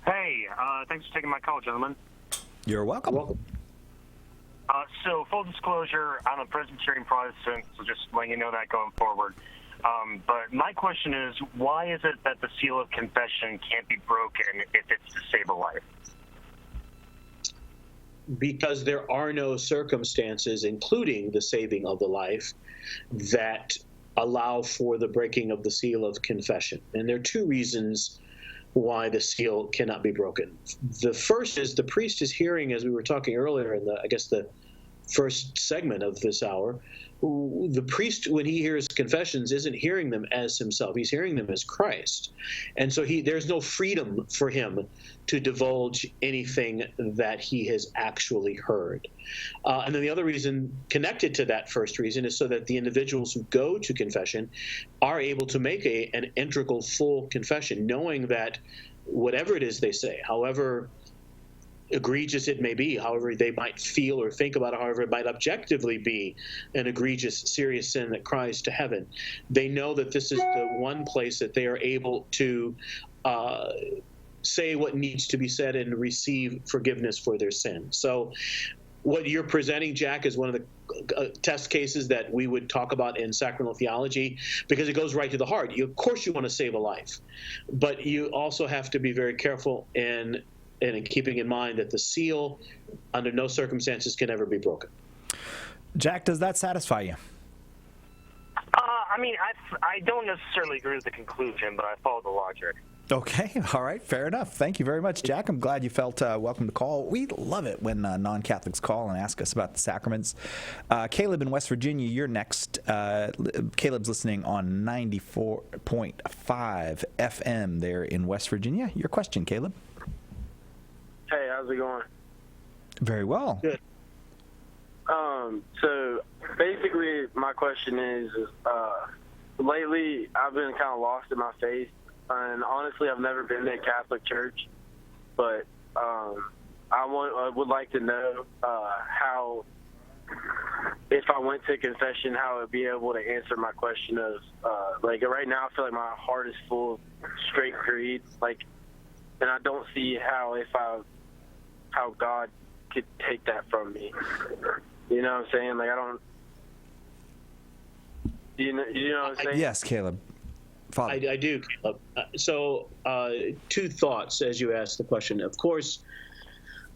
Hey, thanks for taking my call, gentlemen. You're welcome. So, full disclosure, I'm a Presbyterian Protestant, so just letting you know that going forward. But my question is, why is it that the seal of confession can't be broken if it's to save a life? Because there are no circumstances, including the saving of the life, that allow for the breaking of the seal of confession. And there are two reasons why the seal cannot be broken. The first is the priest is hearing, as we were talking earlier in the first segment of this hour, the priest, when he hears confessions, isn't hearing them as himself. He's hearing them as Christ. And so there's no freedom for him to divulge anything that he has actually heard. And then the other reason connected to that first reason is so that the individuals who go to confession are able to make an integral, full confession, knowing that whatever it is they say, however egregious it may be, however they might feel or think about it, however it might objectively be an egregious, serious sin that cries to heaven, they know that this is the one place that they are able to say what needs to be said and receive forgiveness for their sin. So what you're presenting, Jack, is one of the test cases that we would talk about in sacramental theology, because it goes right to the heart. Of course you want to save a life, but you also have to be very careful and in keeping in mind that the seal, under no circumstances, can ever be broken. Jack, does that satisfy you? I mean, I don't necessarily agree with the conclusion, but I follow the logic. Okay, all right, fair enough. Thank you very much, Jack. I'm glad you felt welcome to call. We love it when non-Catholics call and ask us about the sacraments. Caleb in West Virginia, you're next. Caleb's listening on 94.5 FM there in West Virginia. Your question, Caleb? Hey, how's it going? Very well. Good. So basically my question is lately I've been kind of lost in my faith, and honestly I've never been to a Catholic church, but I would like to know how, if I went to confession, how I would be able to answer my question of like right now I feel like my heart is full of straight greed, like, and I don't see how how God could take that from me. You know what I'm saying? Like, I don't. You know what I'm saying? Yes, Caleb. I do, Caleb. So, two thoughts as you ask the question. Of course,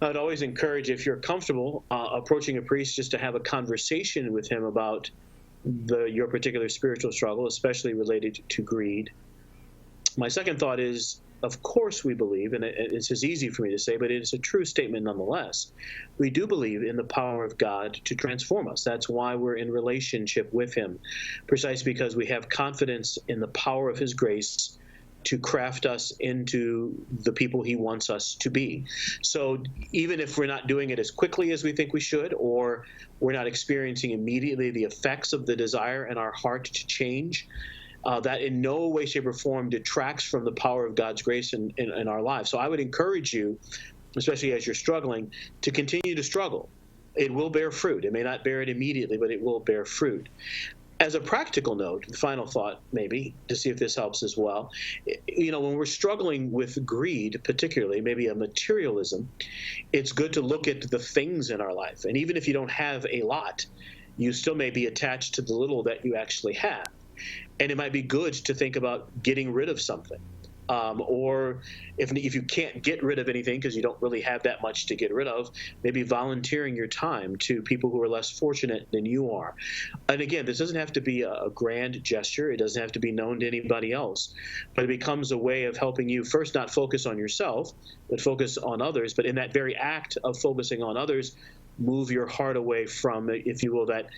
I'd always encourage, if you're comfortable approaching a priest, just to have a conversation with him about your particular spiritual struggle, especially related to greed. My second thought is, of course we believe, and it's as easy for me to say, but it's a true statement nonetheless, we do believe in the power of God to transform us. That's why we're in relationship with him, precisely because we have confidence in the power of his grace to craft us into the people he wants us to be. So even if we're not doing it as quickly as we think we should, or we're not experiencing immediately the effects of the desire in our heart to change, that in no way, shape, or form detracts from the power of God's grace in our lives. So I would encourage you, especially as you're struggling, to continue to struggle. It will bear fruit. It may not bear it immediately, but it will bear fruit. As a practical note, the final thought, maybe, to see if this helps as well, when we're struggling with greed, particularly, maybe a materialism, it's good to look at the things in our life. And even if you don't have a lot, you still may be attached to the little that you actually have. And it might be good to think about getting rid of something. Or if you can't get rid of anything because you don't really have that much to get rid of, maybe volunteering your time to people who are less fortunate than you are. And again, this doesn't have to be a grand gesture. It doesn't have to be known to anybody else. But it becomes a way of helping you first not focus on yourself, but focus on others. But in that very act of focusing on others, move your heart away from, if you will, that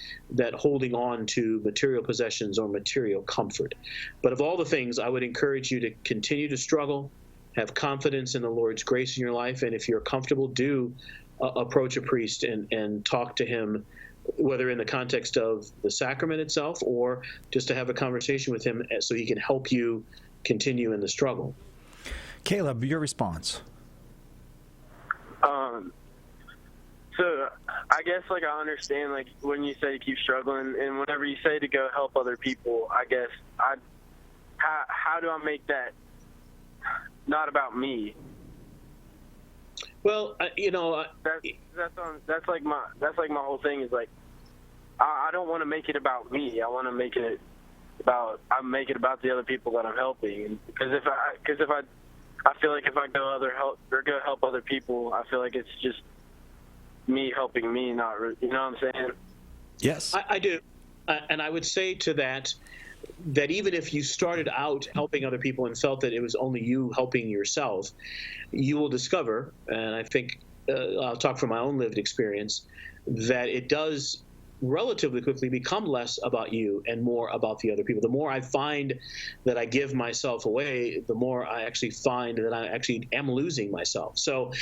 holding on to material possessions or material comfort. But of all the things, I would encourage you to continue to struggle, have confidence in the Lord's grace in your life, and if you're comfortable, do approach a priest and talk to him, whether in the context of the sacrament itself or just to have a conversation with him so he can help you continue in the struggle. Caleb, your response. So I guess, like, I understand, like, when you say you keep struggling, and whenever you say to go help other people, I guess how do I make that not about me? Well, that's like my whole thing is, like, I don't want to make it about me. I want to make it about the other people that I'm helping. Because if I feel like if I go help other people, I feel like it's just me helping me, not, you know what I'm saying? Yes. I do. And I would say to that even if you started out helping other people and felt that it was only you helping yourself, you will discover, and I think I'll talk from my own lived experience, that it does relatively quickly become less about you and more about the other people. The more I find that I give myself away, the more I actually find that I actually am losing myself. So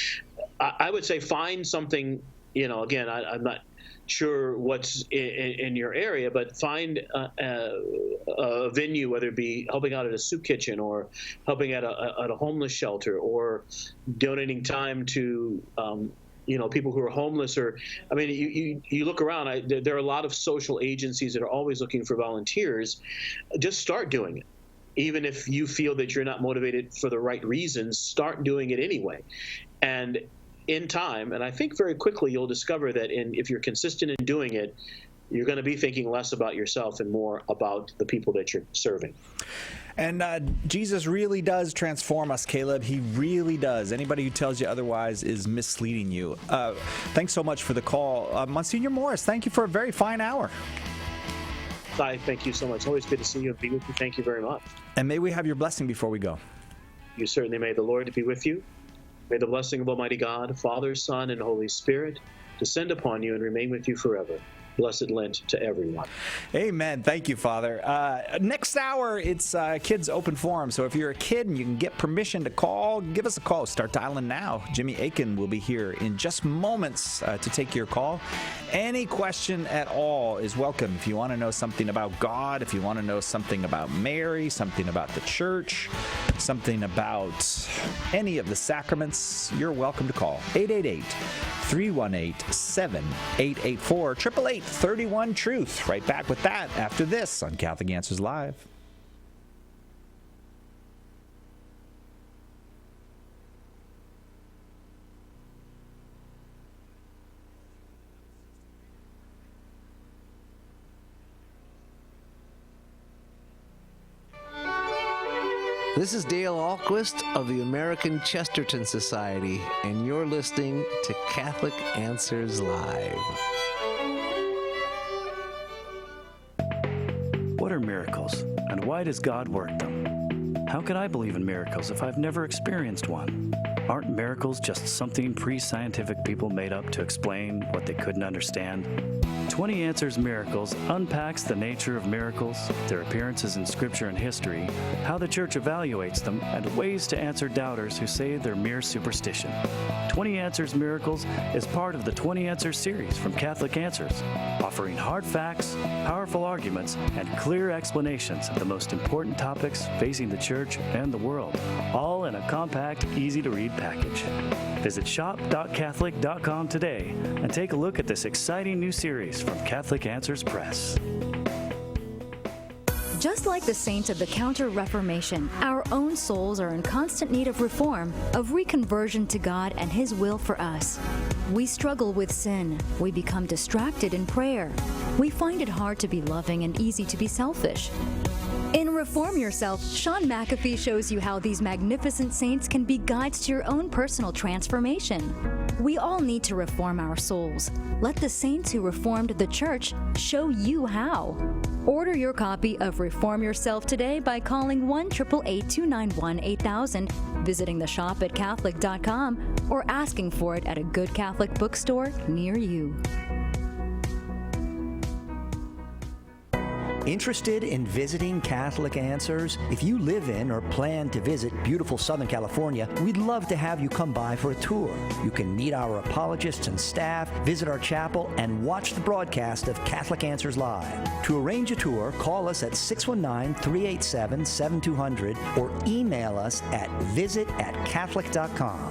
I would say find something, again, I'm not sure what's in your area, but find a venue, whether it be helping out at a soup kitchen or helping at a homeless shelter or donating time to people who are homeless, or you look around. There are a lot of social agencies that are always looking for volunteers. Just start doing it. Even if you feel that you're not motivated for the right reasons, start doing it anyway. And in time, and I think very quickly, you'll discover that if you're consistent in doing it, you're going to be thinking less about yourself and more about the people that you're serving. And Jesus really does transform us, Caleb. He really does. Anybody who tells you otherwise is misleading you. Thanks so much for the call. Monsignor Morris, thank you for a very fine hour. Thank you so much. Always good to see you and be with you. Thank you very much. And may we have your blessing before we go. You certainly may. The Lord be with you. May the blessing of Almighty God, Father, Son, and Holy Spirit descend upon you and remain with you forever. Blessed Lent to everyone. Amen. Thank you, Father. Next hour, it's Kids Open Forum. So if you're a kid and you can get permission to call, give us a call. Start dialing now. Jimmy Aiken will be here in just moments to take your call. Any question at all is welcome. If you want to know something about God, if you want to know something about Mary, something about the church, something about any of the sacraments, you're welcome to call. 888-318-7884, 888-31-TRUTH. Right back with that after this on Catholic Answers Live. This is Dale Ahlquist of the American Chesterton Society, and you're listening to Catholic Answers Live. What are miracles, and why does God work them? How can I believe in miracles if I've never experienced one? Aren't miracles just something pre-scientific people made up to explain what they couldn't understand? 20 Answers Miracles unpacks the nature of miracles, their appearances in Scripture and history, how the Church evaluates them, and ways to answer doubters who say they're mere superstition. 20 Answers Miracles is part of the 20 Answers series from Catholic Answers, offering hard facts, powerful arguments, and clear explanations of the most important topics facing the Church and the world, all in a compact, easy-to-read package. Visit shop.catholic.com today and take a look at this exciting new series from Catholic Answers Press. Just like the saints of the Counter-Reformation, our own souls are in constant need of reform, of reconversion to God and His will for us. We struggle with sin. We become distracted in prayer. We find it hard to be loving and easy to be selfish. In Reform Yourself, Sean McAfee shows you how these magnificent saints can be guides to your own personal transformation. We all need to reform our souls. Let the saints who reformed the Church show you how. Order your copy of Reform Yourself today by calling 1-888-291-8000, visiting the shop at Catholic.com, or asking for it at a good Catholic bookstore near you. Interested in visiting Catholic Answers? If you live in or plan to visit beautiful Southern California, we'd love to have you come by for a tour. You can meet our apologists and staff, visit our chapel, and watch the broadcast of Catholic Answers Live. To arrange a tour, call us at 619-387-7200 or email us at visit@catholic.com.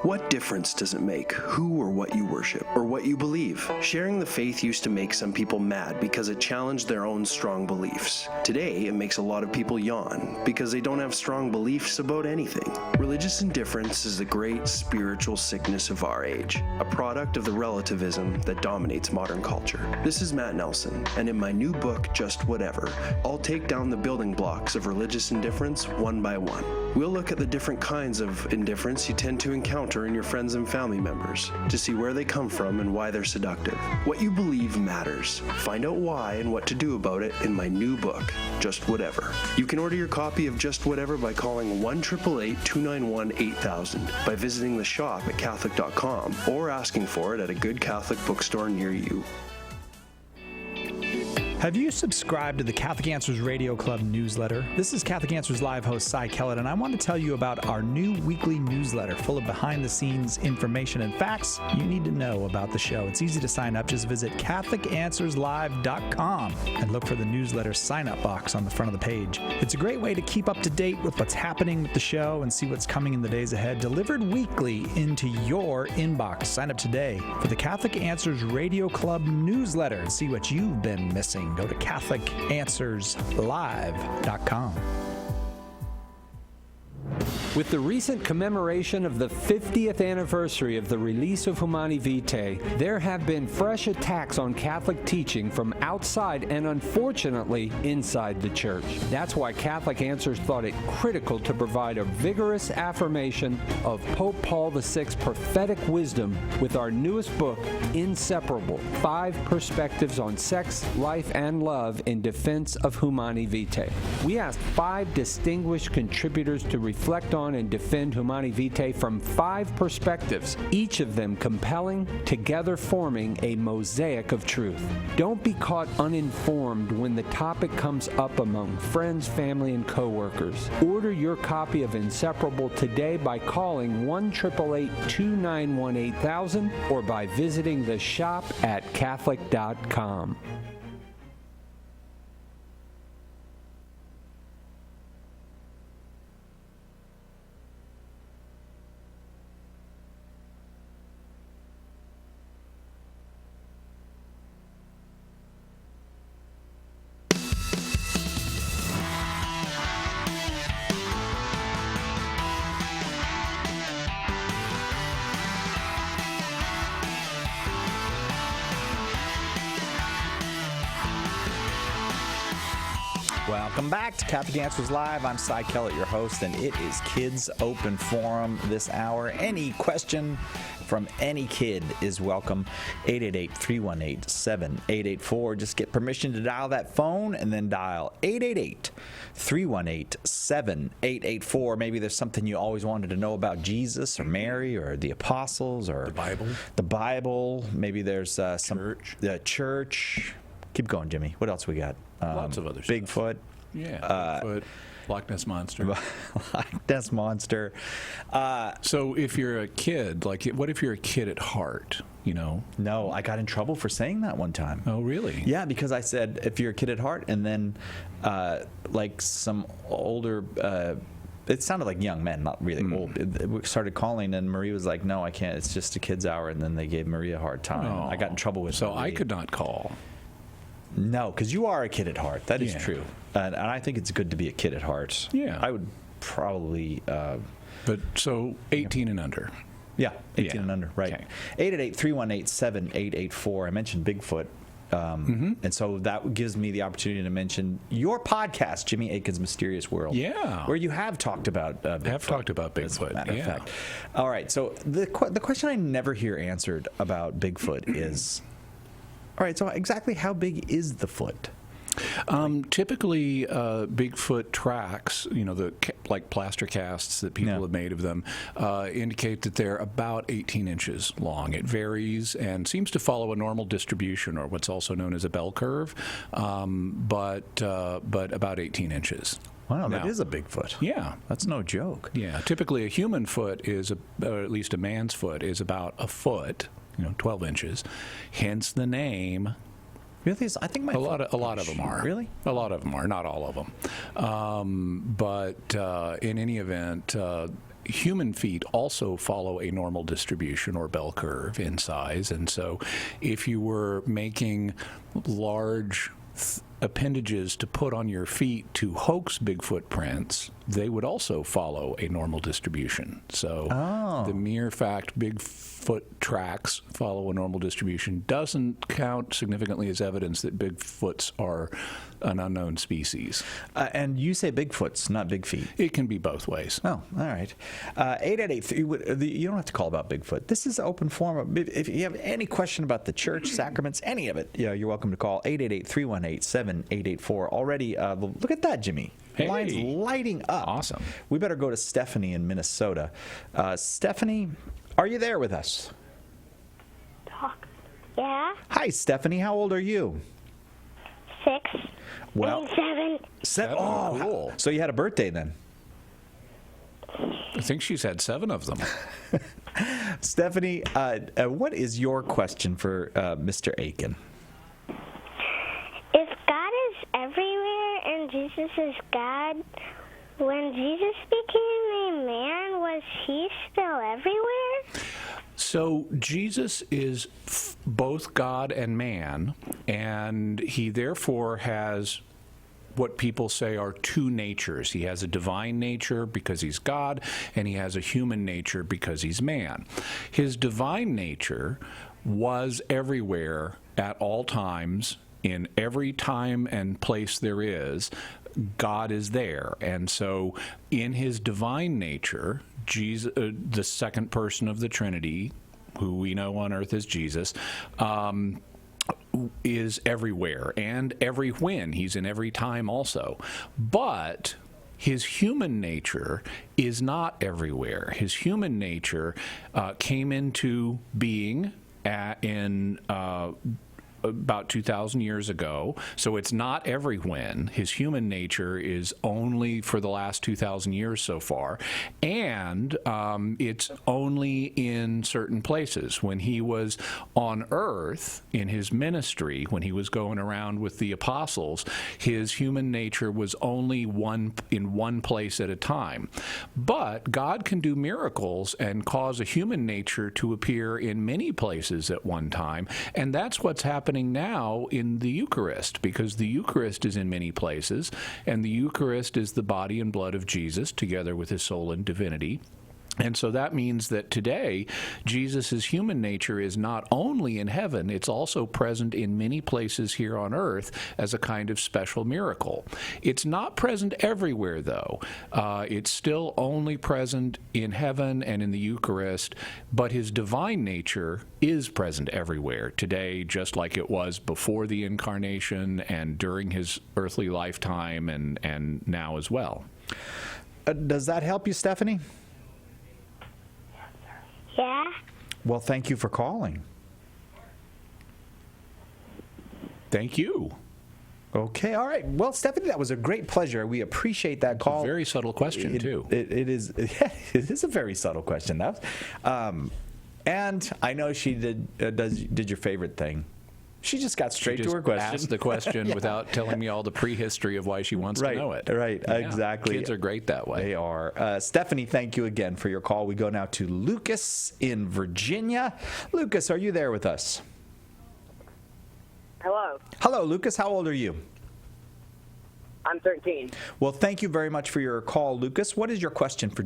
What difference does it make who or what you worship or what you believe? Sharing the faith used to make some people mad because it challenged their own strong beliefs. Today, it makes a lot of people yawn because they don't have strong beliefs about anything. Religious indifference is the great spiritual sickness of our age, a product of the relativism that dominates modern culture. This is Matt Nelson, and in my new book, Just Whatever, I'll take down the building blocks of religious indifference one by one. We'll look at the different kinds of indifference you tend to encounter in your friends and family members to see where they come from and why they're seductive. What you believe matters. Find out why and what to do about it in my new book, Just Whatever. You can order your copy of Just Whatever by calling 1-888-291-8000, by visiting the shop at Catholic.com, or asking for it at a good Catholic bookstore near you. Have you subscribed to the Catholic Answers Radio Club newsletter? This is Catholic Answers Live host Cy Kellett, and I want to tell you about our new weekly newsletter full of behind-the-scenes information and facts you need to know about the show. It's easy to sign up. Just visit CatholicAnswersLive.com and look for the newsletter sign-up box on the front of the page. It's a great way to keep up to date with what's happening with the show and see what's coming in the days ahead, delivered weekly into your inbox. Sign up today for the Catholic Answers Radio Club newsletter and see what you've been missing. Go to CatholicAnswersLive.com. With the recent commemoration of the 50th anniversary of the release of Humani Vitae, there have been fresh attacks on Catholic teaching from outside and, unfortunately, inside the Church. That's why Catholic Answers thought it critical to provide a vigorous affirmation of Pope Paul VI's prophetic wisdom with our newest book, Inseparable: 5 Perspectives on Sex, Life, and Love in Defense of Humani Vitae. We asked 5 distinguished contributors to reflect on and defend Humani Vitae from 5 perspectives, each of them compelling, together forming a mosaic of truth. Don't be caught uninformed when the topic comes up among friends, family, and co-workers. Order your copy of Inseparable today by calling 1-888-291-8000 or by visiting the shop at Catholic.com. Welcome back to Catholic Answers Live. I'm Cy Kellett, your host, and it is Kids Open Forum this hour. Any question from any kid is welcome. 888-318-7884. Just get permission to dial that phone and then dial 888-318-7884. Maybe there's something you always wanted to know about Jesus or Mary or the apostles or the Bible. Maybe there's some church. Keep going, Jimmy. What else we got? Lots of other Bigfoot. stuff. Yeah, Bigfoot, Loch Ness Monster. Loch Ness Monster. So if you're a kid, like, what if you're a kid at heart, you know? No, I got in trouble for saying that one time. Oh, really? Yeah, because I said, if you're a kid at heart, and then, like, some older... it sounded like young men, not really old. We started calling, and Marie was like, no, I can't. It's just a kid's hour, and then they gave Marie a hard time. Oh. I got in trouble with So Marie. I could not call. No, because you are a kid at heart. That is true. And I think it's good to be a kid at heart. Yeah. I would probably... but so 18 and under. Yeah, 18 and under, right. 888-318-7884. I mentioned Bigfoot. And so that gives me the opportunity to mention your podcast, Jimmy Akin's Mysterious World. Yeah. Where you have talked about Bigfoot. I have talked about Bigfoot, As a matter of fact. All right, so the question I never hear answered about Bigfoot is... All right, so exactly how big is the foot? Typically, Bigfoot tracks, you know, like plaster casts that people have made of them, indicate that they're about 18 inches long. It varies and seems to follow a normal distribution, or what's also known as a bell curve, but about 18 inches. Wow, that is a Bigfoot. Yeah. That's no joke. Yeah. Typically, a human foot is, or at least a man's foot, is about a foot. 12 inches, hence the name. Really? I think a lot of them are. Really? A lot of them are, not all of them. But in any event, human feet also follow a normal distribution or bell curve in size, and so if you were making large appendages to put on your feet to hoax Bigfoot prints, they would also follow a normal distribution. So the mere fact Bigfoot tracks follow a normal distribution doesn't count significantly as evidence that Bigfoots are an unknown species. And you say Bigfoots, not Big Feet. It can be both ways. Oh, all right. 888, you don't have to call about Bigfoot. This is open forum. If you have any question about the church, sacraments, any of it, you're welcome to call 888-318-7884. Already, look at that, Jimmy. The line's lighting up. Awesome. We better go to Stephanie in Minnesota. Stephanie, are you there with us? Yeah. Hi, Stephanie. How old are you? 6. Well, 7. 7. Oh, cool. So you had a birthday then? I think she's had 7 of them. Stephanie, what is your question for Mr. Aiken? If God is everywhere and Jesus is God, when Jesus became a man, was he still everywhere? So Jesus is both God and man, and he therefore has what people say are 2 natures. He has a divine nature because he's God, and he has a human nature because he's man. His divine nature was everywhere at all times. In every time and place there is, God is there. And so in his divine nature, Jesus, the second person of the Trinity, who we know on earth as Jesus, is everywhere and every when. He's in every time also. But his human nature is not everywhere. His human nature came into being in about 2,000 years ago, so it's not every when. His human nature is only for the last 2,000 years so far, and it's only in certain places. When he was on earth in his ministry, when he was going around with the apostles, his human nature was only in one place at a time. But God can do miracles and cause a human nature to appear in many places at one time, and that's what's happening now in the Eucharist, because the Eucharist is in many places, and the Eucharist is the body and blood of Jesus together with his soul and divinity. And so that means that today, Jesus' human nature is not only in heaven, it's also present in many places here on earth as a kind of special miracle. It's not present everywhere, though. It's still only present in heaven and in the Eucharist, but his divine nature is present everywhere today, just like it was before the Incarnation and during his earthly lifetime and now as well. Does that help you, Stephanie? Yeah. Well, thank you for calling. Thank you. Okay, all right. Well, Stephanie, that was a great pleasure. We appreciate that call. Very subtle question, too. It is. It is a very subtle question. And I know she did your favorite thing. She just got straight to her question. Asked the question yeah. without telling me all the prehistory of why she wants to know it. Right, yeah. exactly. Kids are great that way. They are. Stephanie, thank you again for your call. We go now to Lucas in Virginia. Lucas, are you there with us? Hello. Hello, Lucas. How old are you? I'm 13. Well, thank you very much for your call, Lucas. What is your question for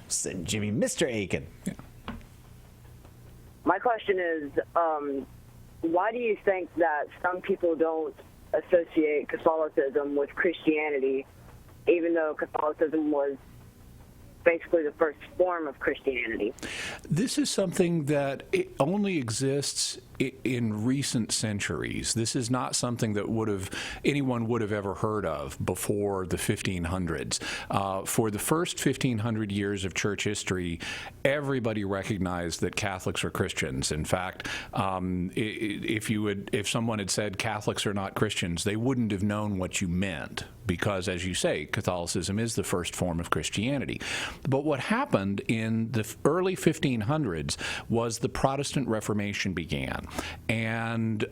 Mr. Aiken? Yeah. My question is, why do you think that some people don't associate Catholicism with Christianity, even though Catholicism was basically the first form of Christianity? This is something that only exists in recent centuries. This is not something that anyone would have ever heard of before the 1500s. For the first 1500 years of church history, everybody recognized that Catholics are Christians. In fact, if someone had said Catholics are not Christians, they wouldn't have known what you meant, because, as you say, Catholicism is the first form of Christianity. But what happened in the early 1500s was the Protestant Reformation began. And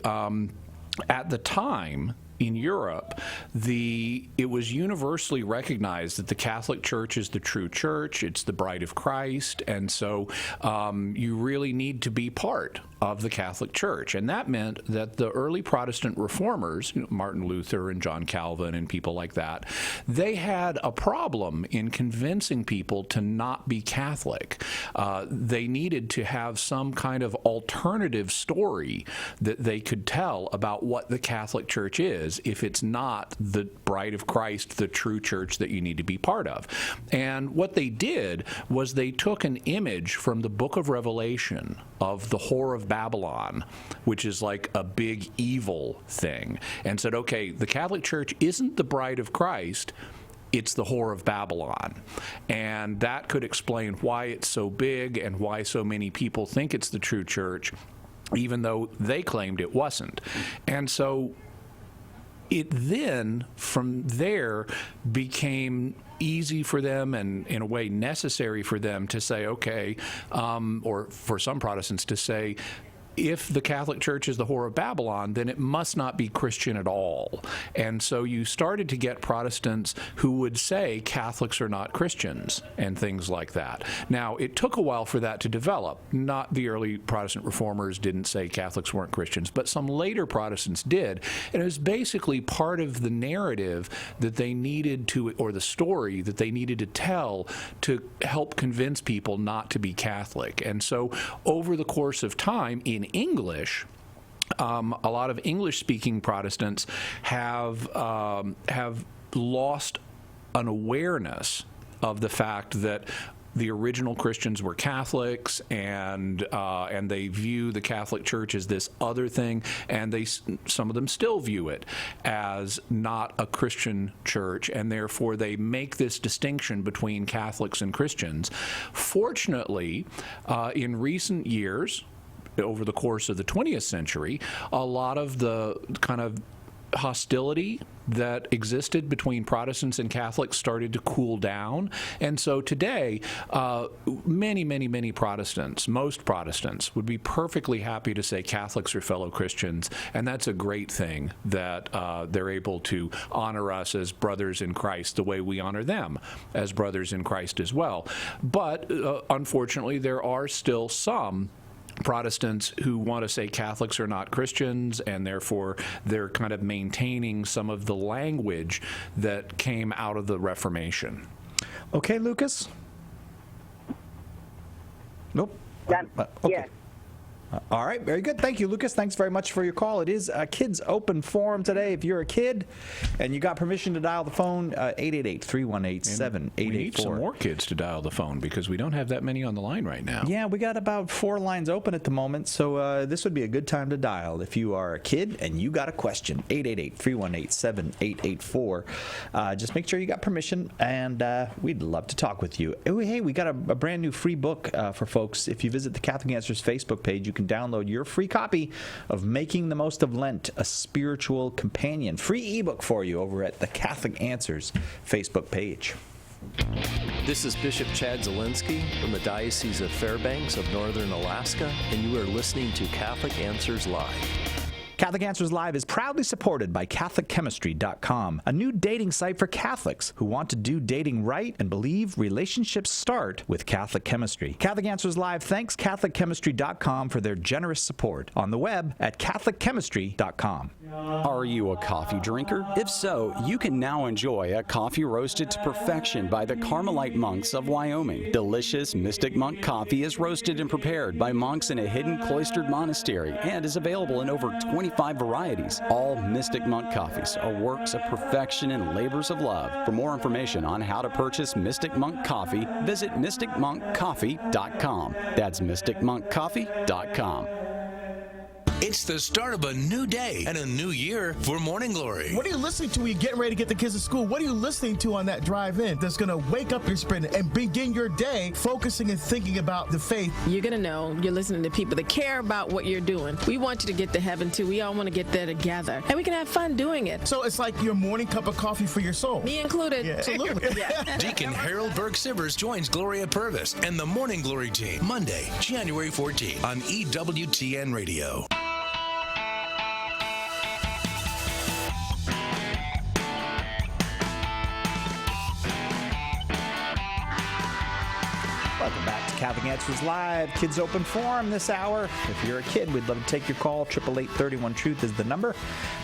at the time, in Europe, it was universally recognized that the Catholic Church is the true church. It's the bride of Christ, and so you really need to be part of the Catholic Church. And that meant that the early Protestant reformers, Martin Luther and John Calvin and people like that, they had a problem in convincing people to not be Catholic. They needed to have some kind of alternative story that they could tell about what the Catholic Church is if it's not the bride of Christ, the true church that you need to be part of. And what they did was they took an image from the book of Revelation of the whore of Babylon, which is like a big evil thing, and said, okay, the Catholic Church isn't the bride of Christ, it's the whore of Babylon. And that could explain why it's so big and why so many people think it's the true church, even though they claimed it wasn't. And so it then, from there, became easy for them and, in a way, necessary for them to say, okay, or for some Protestants to say, if the Catholic Church is the whore of Babylon, then it must not be Christian at all. And so you started to get Protestants who would say Catholics are not Christians and things like that. Now, it took a while for that to develop. Not the early Protestant reformers didn't say Catholics weren't Christians, but some later Protestants did. And it was basically part of the narrative that they needed to, or the story that they needed to tell to help convince people not to be Catholic. And so over the course of time, in English, a lot of English-speaking Protestants have lost an awareness of the fact that the original Christians were Catholics, and they view the Catholic Church as this other thing, and some of them still view it as not a Christian church, and therefore they make this distinction between Catholics and Christians. Fortunately, in recent years, over the course of the 20th century, a lot of the kind of hostility that existed between Protestants and Catholics started to cool down. And so today, many Protestants, most Protestants, would be perfectly happy to say Catholics are fellow Christians, and that's a great thing that they're able to honor us as brothers in Christ the way we honor them as brothers in Christ as well. But unfortunately, there are still some Protestants who want to say Catholics are not Christians, and therefore they're kind of maintaining some of the language that came out of the Reformation. Okay, Lucas? Nope. Okay. Yeah. All right, very good. Thank you, Lucas. Thanks very much for your call. It is a Kids Open Forum today. If you're a kid and you got permission to dial the phone, 888-318-7884. We need some more kids to dial the phone because we don't have that many on the line right now. Yeah, we got about 4 lines open at the moment, so this would be a good time to dial if you are a kid and you got a question. 888-318-7884. Just make sure you got permission, and we'd love to talk with you. Oh, hey, we got a brand new free book for folks. If you visit the Catholic Answers Facebook page, you can download your free copy of Making the Most of Lent, a Spiritual Companion. Free ebook for you over at the Catholic Answers Facebook page. This is Bishop Chad Zielinski from the Diocese of Fairbanks of Northern Alaska, and you are listening to Catholic Answers Live. Catholic Answers Live is proudly supported by CatholicChemistry.com, a new dating site for Catholics who want to do dating right and believe relationships start with Catholic chemistry. Catholic Answers Live thanks CatholicChemistry.com for their generous support on the web at CatholicChemistry.com. Are you a coffee drinker? If so, you can now enjoy a coffee roasted to perfection by the Carmelite monks of Wyoming. Delicious Mystic Monk coffee is roasted and prepared by monks in a hidden cloistered monastery and is available in over 25 varieties. All Mystic Monk coffees are works of perfection and labors of love. For more information on how to purchase Mystic Monk coffee, visit mysticmonkcoffee.com. That's mysticmonkcoffee.com. It's the start of a new day and a new year for Morning Glory. What are you listening to when you're getting ready to get the kids to school? What are you listening to on that drive-in that's going to wake up your spirit and begin your day focusing and thinking about the faith? You're going to know you're listening to people that care about what you're doing. We want you to get to heaven, too. We all want to get there together. And we can have fun doing it. So it's like your morning cup of coffee for your soul. Me included. Yeah, absolutely. Yeah. Deacon Harold Burke Sivers joins Gloria Purvis and the Morning Glory team Monday, January 14th on EWTN Radio. Catholic Answers Live, Kids Open Forum this hour. If you're a kid, we'd love to take your call. 888-31-TRUTH is the number.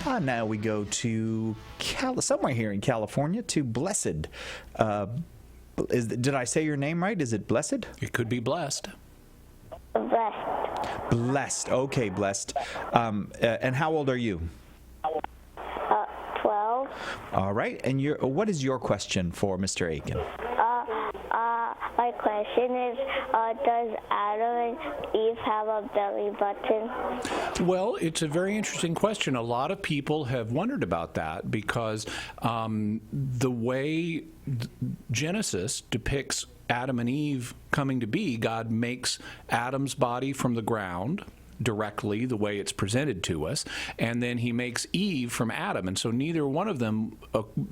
Now we go to somewhere here in California to Blessed. Did I say your name right? Is it Blessed? It could be Blessed. Blessed. Okay, Blessed. And how old are you? 12. All right. And what is your question for Mr. Aiken? My question is, does Adam and Eve have a belly button? Well, it's a very interesting question. A lot of people have wondered about that because the way Genesis depicts Adam and Eve coming to be, God makes Adam's body from the ground directly, the way it's presented to us, and then he makes Eve from Adam. And so neither one of them,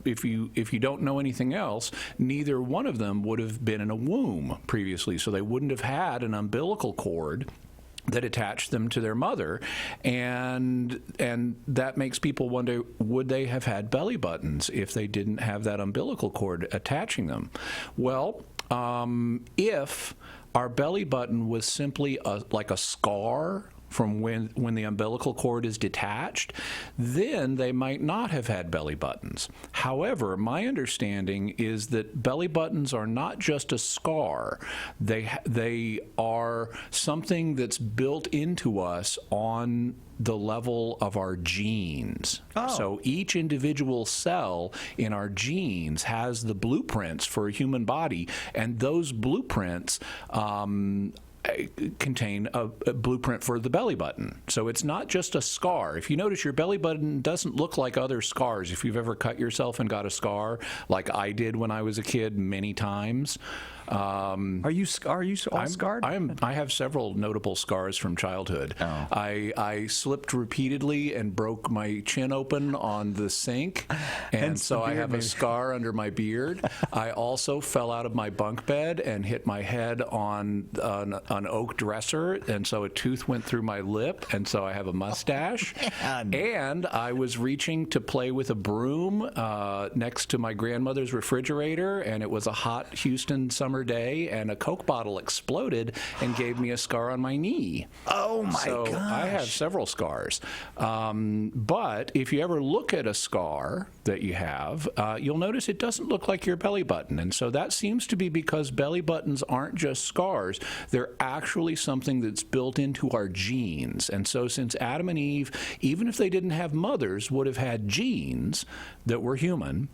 if you don't know anything else, neither one of them would have been in a womb previously, so they wouldn't have had an umbilical cord that attached them to their mother, and that makes people wonder, would they have had belly buttons if they didn't have that umbilical cord attaching them? Well, if our belly button was simply like a scar from when the umbilical cord is detached, then they might not have had belly buttons. However, my understanding is that belly buttons are not just a scar. They are something that's built into us on the level of our genes. So each individual cell in our genes has the blueprints for a human body, and those blueprints contain a blueprint for the belly button. So it's not just a scar. If you notice, your belly button doesn't look like other scars. If you've ever cut yourself and got a scar, like I did when I was a kid many times. Are you all scarred? I have several notable scars from childhood. I slipped repeatedly and broke my chin open on the sink, and so I have a scar under my beard. I also fell out of my bunk bed and hit my head on an oak dresser, and so a tooth went through my lip, and so I have a mustache. And I was reaching to play with a broom next to my grandmother's refrigerator, and it was a hot Houston summer day, and a Coke bottle exploded and gave me a scar on my knee. Oh my gosh. So I have several scars. But if you ever look at a scar that you have, you'll notice it doesn't look like your belly button. And so that seems to be because belly buttons aren't just scars. They're actually something that's built into our genes. And so since Adam and Eve, even if they didn't have mothers, would have had genes that were human,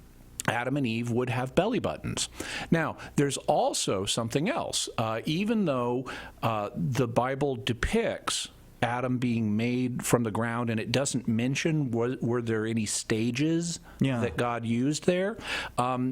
Adam and Eve would have belly buttons. Now, there's also something else. Even though the Bible depicts Adam being made from the ground, and it doesn't mention were there any stages that God used there.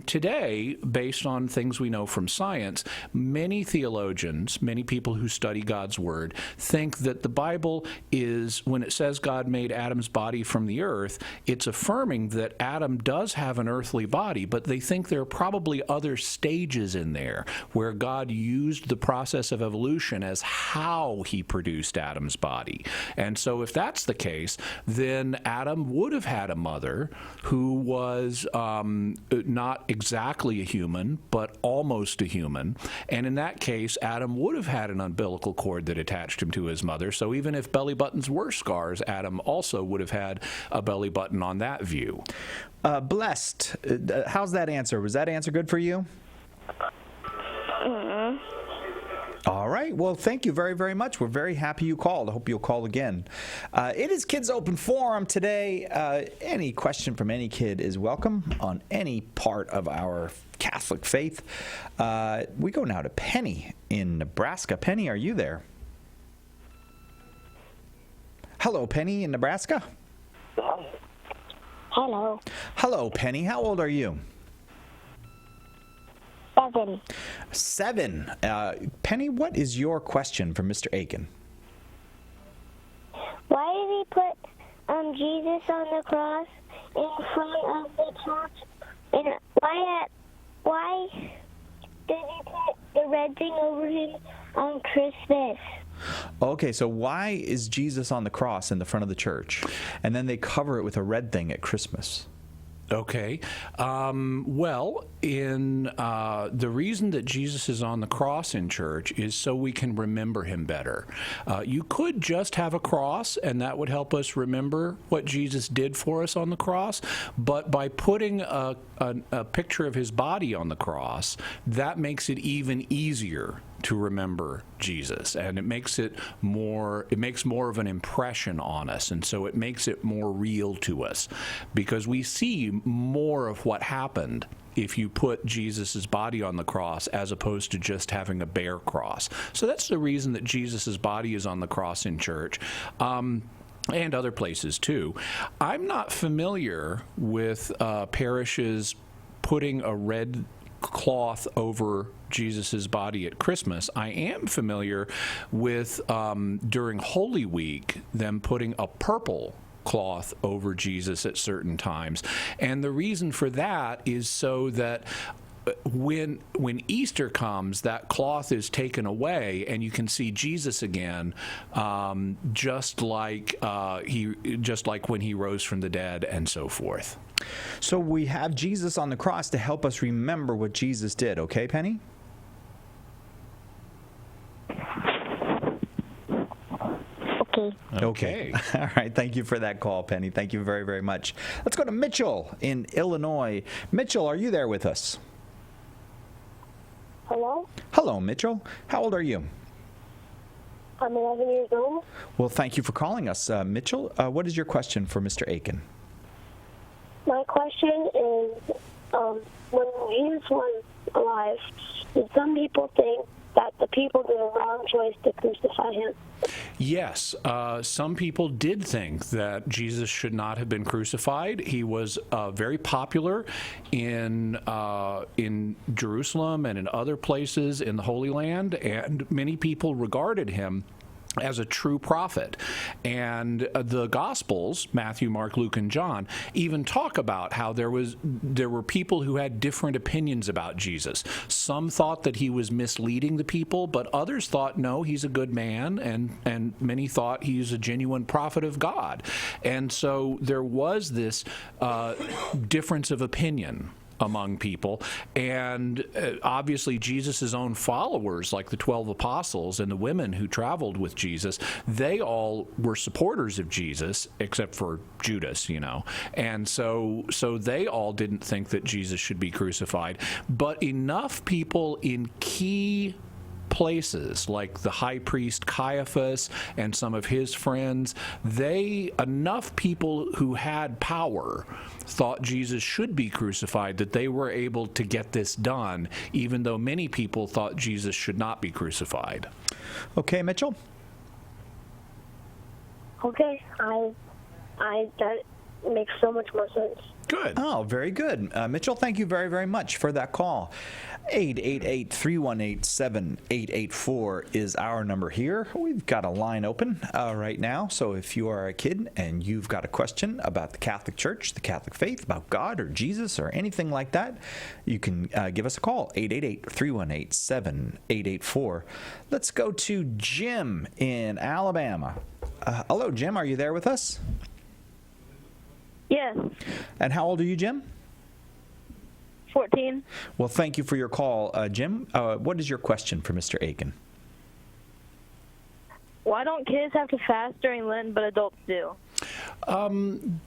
Today, based on things we know from science, many theologians, many people who study God's Word, think that the Bible is, when it says God made Adam's body from the earth, it's affirming that Adam does have an earthly body, but they think there are probably other stages in there where God used the process of evolution as how he produced Adam's body. And so if that's the case, then Adam would have had a mother who was not exactly a human, but almost a human. And in that case, Adam would have had an umbilical cord that attached him to his mother. So even if belly buttons were scars, Adam also would have had a belly button on that view. Blessed. How's that answer? Was that answer good for you? All right. Well, thank you very, very much. We're very happy you called. I hope you'll call again. It is Kids Open Forum today. Any question from any kid is welcome on any part of our Catholic faith. We go now to Penny in Nebraska. Penny, are you there? Hello, Penny in Nebraska. Hello. Hello, Penny. How old are you? 7. 7. Penny, what is your question for Mr. Aiken? Why did he put Jesus on the cross in front of the church? And why did he put the red thing over him on Christmas? Okay, so why is Jesus on the cross in the front of the church? And then they cover it with a red thing at Christmas. Okay. Well, in the reason that Jesus is on the cross in church is so we can remember him better. You could just have a cross, and that would help us remember what Jesus did for us on the cross. But by putting a picture of his body on the cross, that makes it even easier to remember Jesus, and it makes more of an impression on us, and so it makes it more real to us, because we see more of what happened if you put Jesus's body on the cross as opposed to just having a bare cross. So that's the reason that Jesus's body is on the cross in church. And other places too. I'm not familiar with parishes putting a red cloth over Jesus's body at Christmas. I am familiar with during Holy Week them putting a purple cloth over Jesus at certain times, and the reason for that is so that when Easter comes, that cloth is taken away, and you can see Jesus again, just like when he rose from the dead, and so forth. So we have Jesus on the cross to help us remember what Jesus did. Okay, Penny? Okay. All right. Thank you for that call, Penny. Thank you very, very much. Let's go to Mitchell in Illinois. Mitchell, are you there with us? Hello? Hello, Mitchell. How old are you? I'm 11 years old. Well, thank you for calling us, Mitchell. What is your question for Mr. Aiken? My question is, when Jesus was alive, did some people think that the people did a wrong choice to crucify him? Yes, some people did think that Jesus should not have been crucified. He was very popular in Jerusalem and in other places in the Holy Land, and many people regarded him as a true prophet. And the Gospels, Matthew, Mark, Luke, and John, even talk about how there were people who had different opinions about Jesus. Some thought that he was misleading the people, but others thought, no, he's a good man, and many thought he's a genuine prophet of God. And so there was this difference of opinion among people, and obviously Jesus' own followers, like the 12 apostles and the women who traveled with Jesus, they all were supporters of Jesus, except for Judas, and so they all didn't think that Jesus should be crucified. But enough people in key places, like the high priest Caiaphas and some of his friends, enough people who had power thought Jesus should be crucified that they were able to get this done, even though many people thought Jesus should not be crucified. Okay, Mitchell? Okay, that makes so much more sense. Good. Oh, very good. Mitchell, thank you very, very much for that call. 888-318-7884 is our number here. We've got a line open right now, so if you are a kid and you've got a question about the Catholic Church, the Catholic faith, about God or Jesus or anything like that, you can give us a call, 888-318-7884. Let's go to Jim in Alabama. Hello, Jim. Are you there with us? Yes. And how old are you, Jim? 14. Well, thank you for your call, Jim. What is your question for Mr. Aiken? Why don't kids have to fast during Lent, but adults do?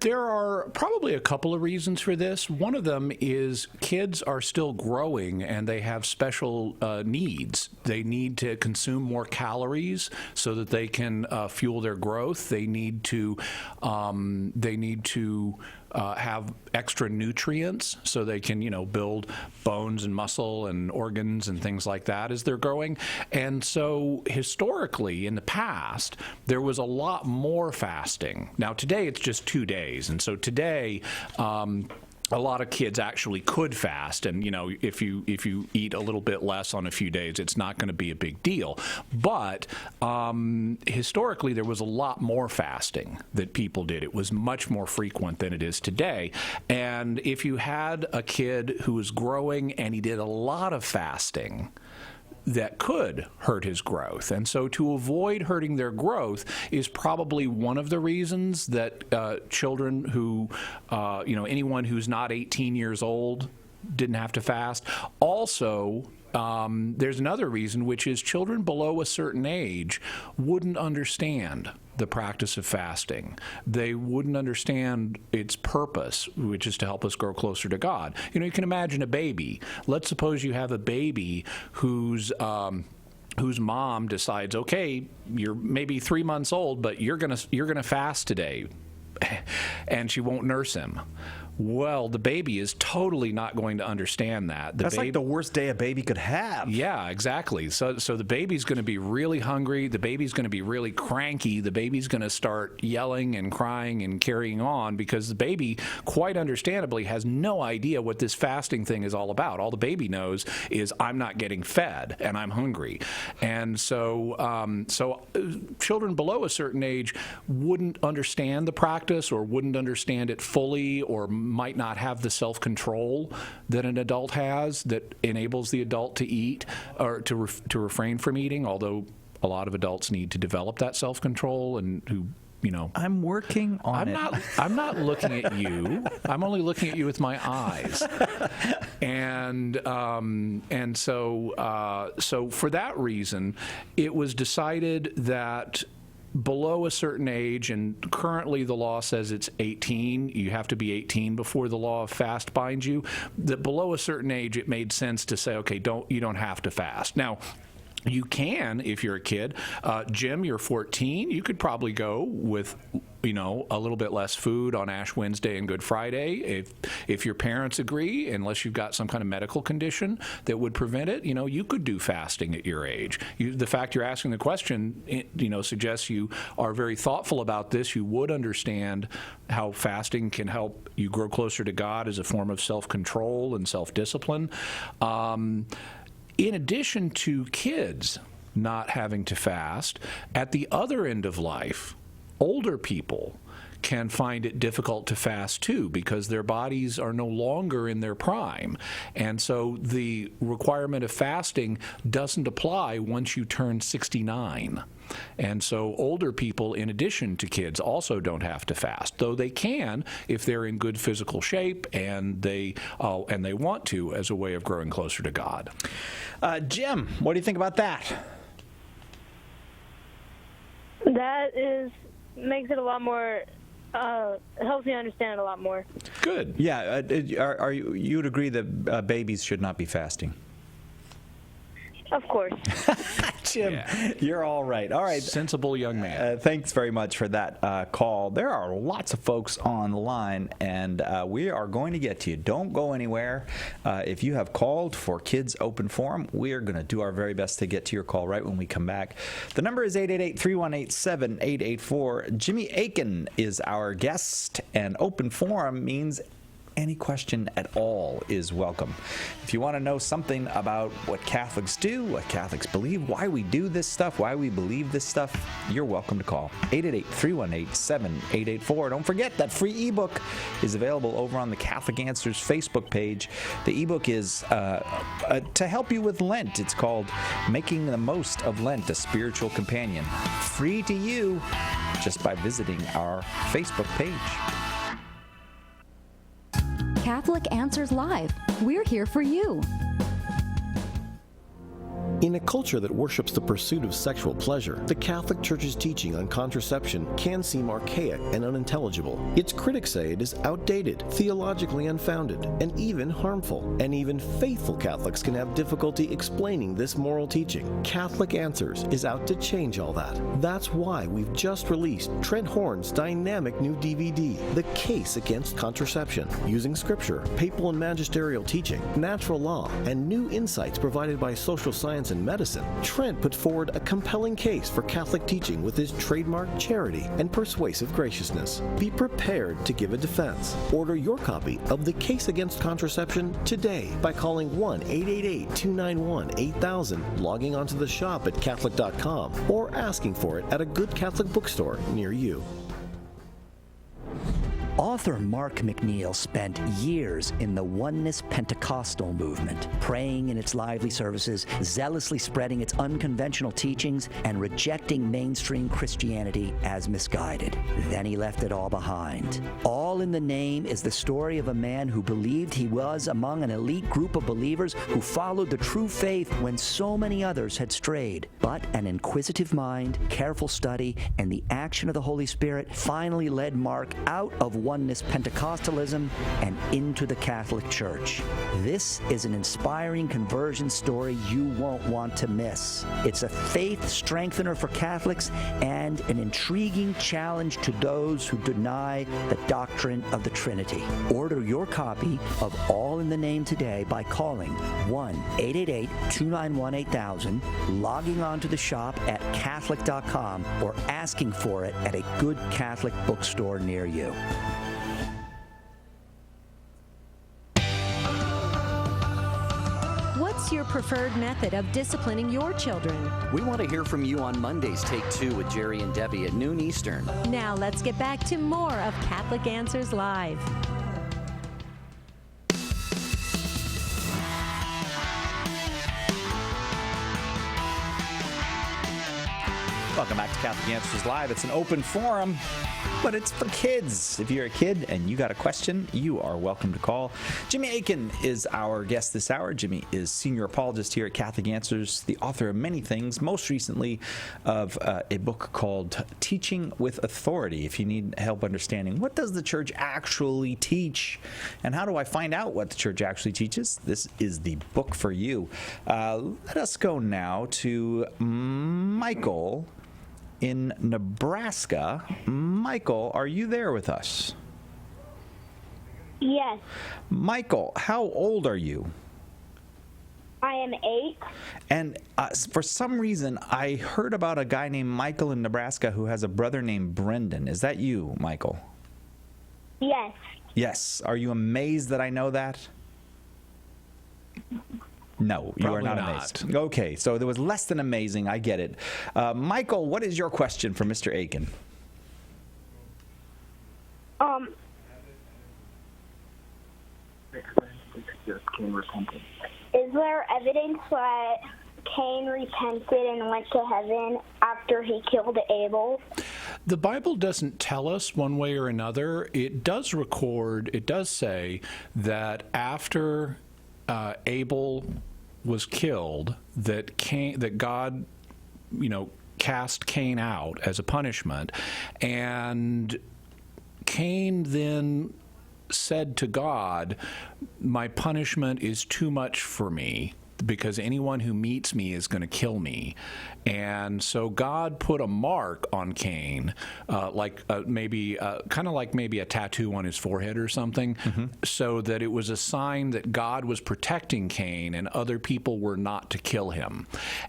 There are probably a couple of reasons for this. One of them is kids are still growing and they have special needs. They need to consume more calories so that they can fuel their growth. They need to have extra nutrients so they can, build bones and muscle and organs and things like that as they're growing. And so historically, in the past, there was a lot more fasting. Now, today it's just 2 days. And so today, a lot of kids actually could fast, and if you eat a little bit less on a few days, it's not going to be a big deal. But historically, there was a lot more fasting that people did. It was much more frequent than it is today. And if you had a kid who was growing and he did a lot of fasting, that could hurt his growth. And so to avoid hurting their growth is probably one of the reasons that children who, anyone who's not 18 years old didn't have to fast. Also, there's another reason, which is children below a certain age wouldn't understand the practice of fasting. They wouldn't understand its purpose, which is to help us grow closer to God. You can imagine a baby. Let's suppose you have a baby whose mom decides, okay, you're maybe 3 months old, but you're gonna fast today, and she won't nurse him. Well, the baby is totally not going to understand that. That's like the worst day a baby could have. Yeah, exactly. So the baby's going to be really hungry. The baby's going to be really cranky. The baby's going to start yelling and crying and carrying on because the baby, quite understandably, has no idea what this fasting thing is all about. All the baby knows is I'm not getting fed and I'm hungry. And so children below a certain age wouldn't understand the practice or wouldn't understand it fully or might not have the self-control that an adult has that enables the adult to eat or to refrain from eating, although a lot of adults need to develop that self-control and who, I'm working on it. I'm not looking at you. I'm only looking at you with my eyes. And so for that reason, it was decided that below a certain age, and currently the law says it's 18, you have to be 18 before the law of fast binds you, that below a certain age it made sense to say, okay, you don't have to fast. Now, you can, if you're a kid. Jim, you're 14. You could probably go with, a little bit less food on Ash Wednesday and Good Friday. If your parents agree, unless you've got some kind of medical condition that would prevent it, you could do fasting at your age. The fact you're asking the question, suggests you are very thoughtful about this. You would understand how fasting can help you grow closer to God as a form of self-control and self-discipline. In addition to kids not having to fast, at the other end of life, older people can find it difficult to fast too because their bodies are no longer in their prime. And so the requirement of fasting doesn't apply once you turn 69. And so older people, in addition to kids, also don't have to fast, though they can if they're in good physical shape and they want to as a way of growing closer to God. Jim, what do you think about that? That makes it a lot more, helps me understand a lot more. Good. Yeah, you would agree that babies should not be fasting? Of course. Jim, you're all right. All right. Sensible young man. Thanks very much for that call. There are lots of folks on the line, and we are going to get to you. Don't go anywhere. If you have called for Kids Open Forum, we are going to do our very best to get to your call right when we come back. The number is 888-318-7884. Jimmy Akin is our guest, and Open Forum means any question at all is welcome. If you want to know something about what Catholics do, what Catholics believe, why we do this stuff, why we believe this stuff, you're welcome to call 888-318-7884. Don't forget that free ebook is available over on the Catholic Answers Facebook page. The ebook is to help you with Lent. It's called Making the Most of Lent, a Spiritual Companion. Free to you just by visiting our Facebook page. Catholic Answers Live. We're here for you. In a culture that worships the pursuit of sexual pleasure, the Catholic Church's teaching on contraception can seem archaic and unintelligible. Its critics say it is outdated, theologically unfounded, and even harmful. And even faithful Catholics can have difficulty explaining this moral teaching. Catholic Answers is out to change all that. That's why we've just released Trent Horn's dynamic new DVD, The Case Against Contraception, using scripture, papal and magisterial teaching, natural law, and new insights provided by social science and medicine. Trent put forward a compelling case for Catholic teaching with his trademark charity and persuasive graciousness. Be prepared to give a defense. Order your copy of The Case Against Contraception today by calling 1-888-291-8000, logging onto the shop at Catholic.com, or asking for it at a good Catholic bookstore near you. Author Mark McNeil spent years in the Oneness Pentecostal movement, praying in its lively services, zealously spreading its unconventional teachings, and rejecting mainstream Christianity as misguided. Then he left it all behind. All in the Name is the story of a man who believed he was among an elite group of believers who followed the true faith when so many others had strayed. But an inquisitive mind, careful study, and the action of the Holy Spirit finally led Mark out of Oneness Pentecostalism and into the Catholic Church. This is an inspiring conversion story you won't want to miss. It's a faith strengthener for Catholics and an intriguing challenge to those who deny the doctrine of the Trinity. Order your copy of All in the Name today by calling 1-888-291-8000, logging on to the shop at Catholic.com, or asking for it at a good Catholic bookstore near you. What's your preferred method of disciplining your children? We want to hear from you on Mondays, Take Two with Jerry and Debbie at noon Eastern. Now let's get back to more of Catholic Answers Live. Welcome back to Catholic Answers Live. It's an open forum, but it's for kids. If you're a kid and you got a question, you are welcome to call. Jimmy Akin is our guest this hour. Jimmy is senior apologist here at Catholic Answers, the author of many things, most recently of a book called Teaching with Authority. If you need help understanding what does the church actually teach and how do I find out what the church actually teaches, this is the book for you. Let us go now to Michael in Nebraska. Michael, are you there with us? Yes. Michael, how old are you? I am 8. And for some reason, I heard about a guy named Michael in Nebraska who has a brother named Brendan. Is that you, Michael? Yes. Yes. Are you amazed that I know that? No, you are not amazed. Okay, so there was less than amazing. I get it. Michael, what is your question for Mr. Akin? Is there evidence that Cain repented and went to heaven after he killed Abel? The Bible doesn't tell us one way or another. It does say that after Abel was killed, that God, cast Cain out as a punishment, and Cain then said to God, "My punishment is too much for me, because anyone who meets me is going to kill me." And so God put a mark on Cain, maybe a tattoo on his forehead or something, so that it was a sign that God was protecting Cain and other people were not to kill him.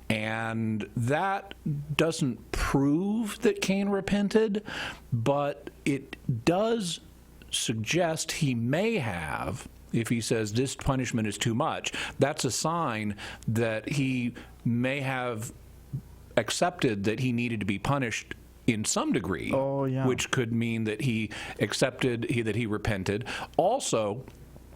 And that doesn't prove that Cain repented, but it does suggest he may have. If he says this punishment is too much, that's a sign that he may have accepted that he needed to be punished in some degree, which could mean that he accepted that he repented. Also,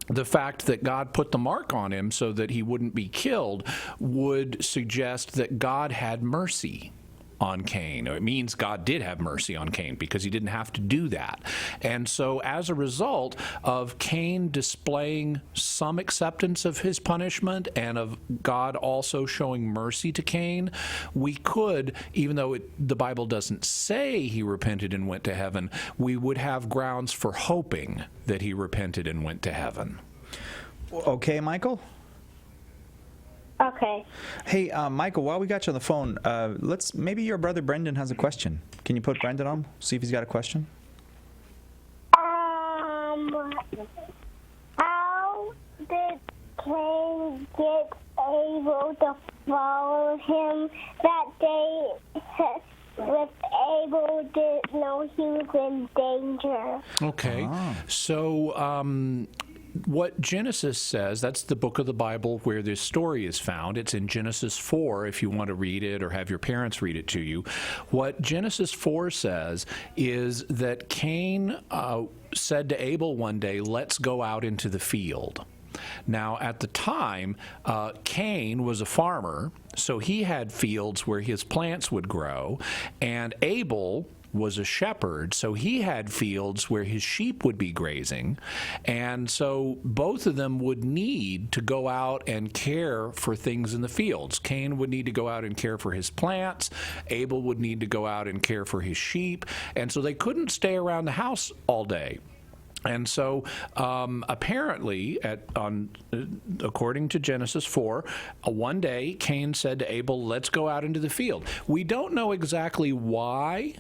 the fact that God put the mark on him so that he wouldn't be killed would suggest that God had mercy on Cain. It means God did have mercy on Cain because he didn't have to do that. And so as a result of Cain displaying some acceptance of his punishment and of God also showing mercy to Cain, we could, even though the Bible doesn't say he repented and went to heaven, we would have grounds for hoping that he repented and went to heaven. Okay, Michael? Okay. Hey, Michael, while we got you on the phone, maybe your brother Brendan has a question. Can you put Brendan on? See if he's got a question. How did Cain get Abel to follow him that day if Abel didn't know he was in danger? Okay. So, what Genesis says, that's the book of the Bible where this story is found. It's in Genesis 4 if you want to read it or have your parents read it to you. What Genesis 4 says is that Cain said to Abel one day, "Let's go out into the field." Now, at the time, Cain was a farmer, so he had fields where his plants would grow, and Abel was a shepherd, so he had fields where his sheep would be grazing, and so both of them would need to go out and care for things in the fields. Cain would need to go out and care for his plants, Abel would need to go out and care for his sheep, and so they couldn't stay around the house all day. And so, apparently, according to Genesis 4, one day Cain said to Abel, "Let's go out into the field." We don't know exactly why.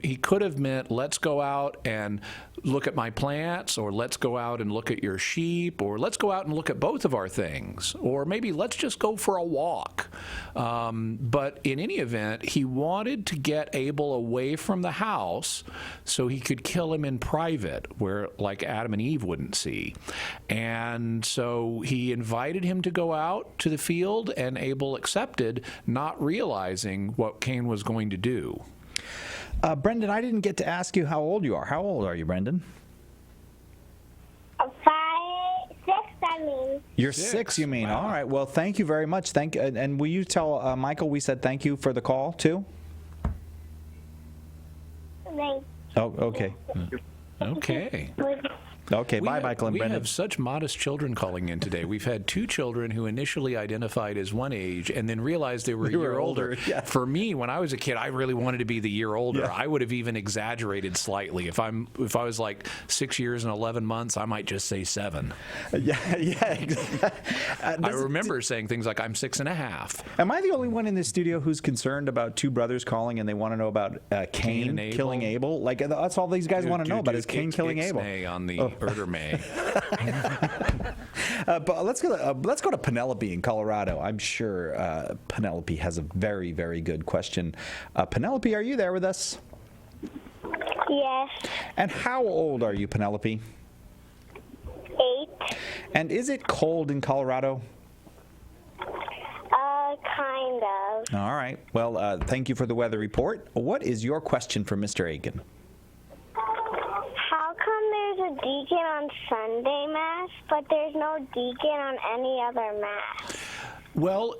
He could have meant, "Let's go out and look at my plants," or "Let's go out and look at your sheep," or "Let's go out and look at both of our things," or maybe "Let's just go for a walk." But in any event, he wanted to get Abel away from the house so he could kill him in private, where like Adam and Eve wouldn't see. And so he invited him to go out to the field, and Abel accepted, not realizing what Cain was going to do. Brendan, I didn't get to ask you how old you are. How old are you, Brendan? 6, I mean. You're 6, you mean? Wow. All right. Well, thank you very much. And will you tell Michael we said thank you for the call, too? Thank Oh, okay. Okay. Okay, bye, Michael and we Brendan. have such modest children calling in today. We've had 2 children who initially identified as one age and then realized they were a year older. Yeah. For me, when I was a kid, I really wanted to be the year older. Yeah. I would have even exaggerated slightly. If I was like 6 years and 11 months, I might just say 7. Yeah, exactly. I remember saying things like, "I'm 6.5." Am I the only one in this studio who's concerned about 2 brothers calling and they want to know about Cain killing Abel? Like, that's all these guys want to know about is Cain killing Abel. On the Erdermay. But let's go to Penelope in Colorado. I'm sure Penelope has a very, very good question. Penelope, are you there with us? Yes. And how old are you, Penelope? 8. And is it cold in Colorado? Kind of. All right. Well, thank you for the weather report. What is your question for Mr. Aiken? How come there's a deacon on Sunday Mass, but there's no deacon on any other Mass? Well,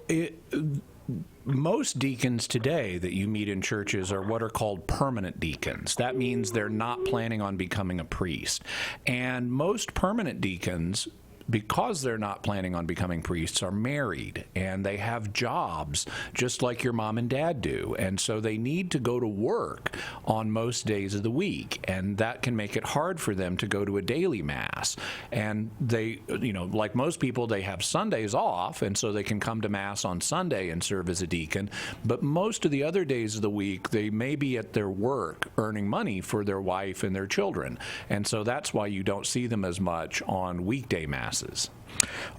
most deacons today that you meet in churches are what are called permanent deacons. That means they're not planning on becoming a priest. And most permanent deacons, because they're not planning on becoming priests, are married and they have jobs just like your mom and dad do. And so they need to go to work on most days of the week. And that can make it hard for them to go to a daily Mass. And they, like most people, they have Sundays off, and so they can come to Mass on Sunday and serve as a deacon. But most of the other days of the week, they may be at their work earning money for their wife and their children. And so that's why you don't see them as much on weekday Masses.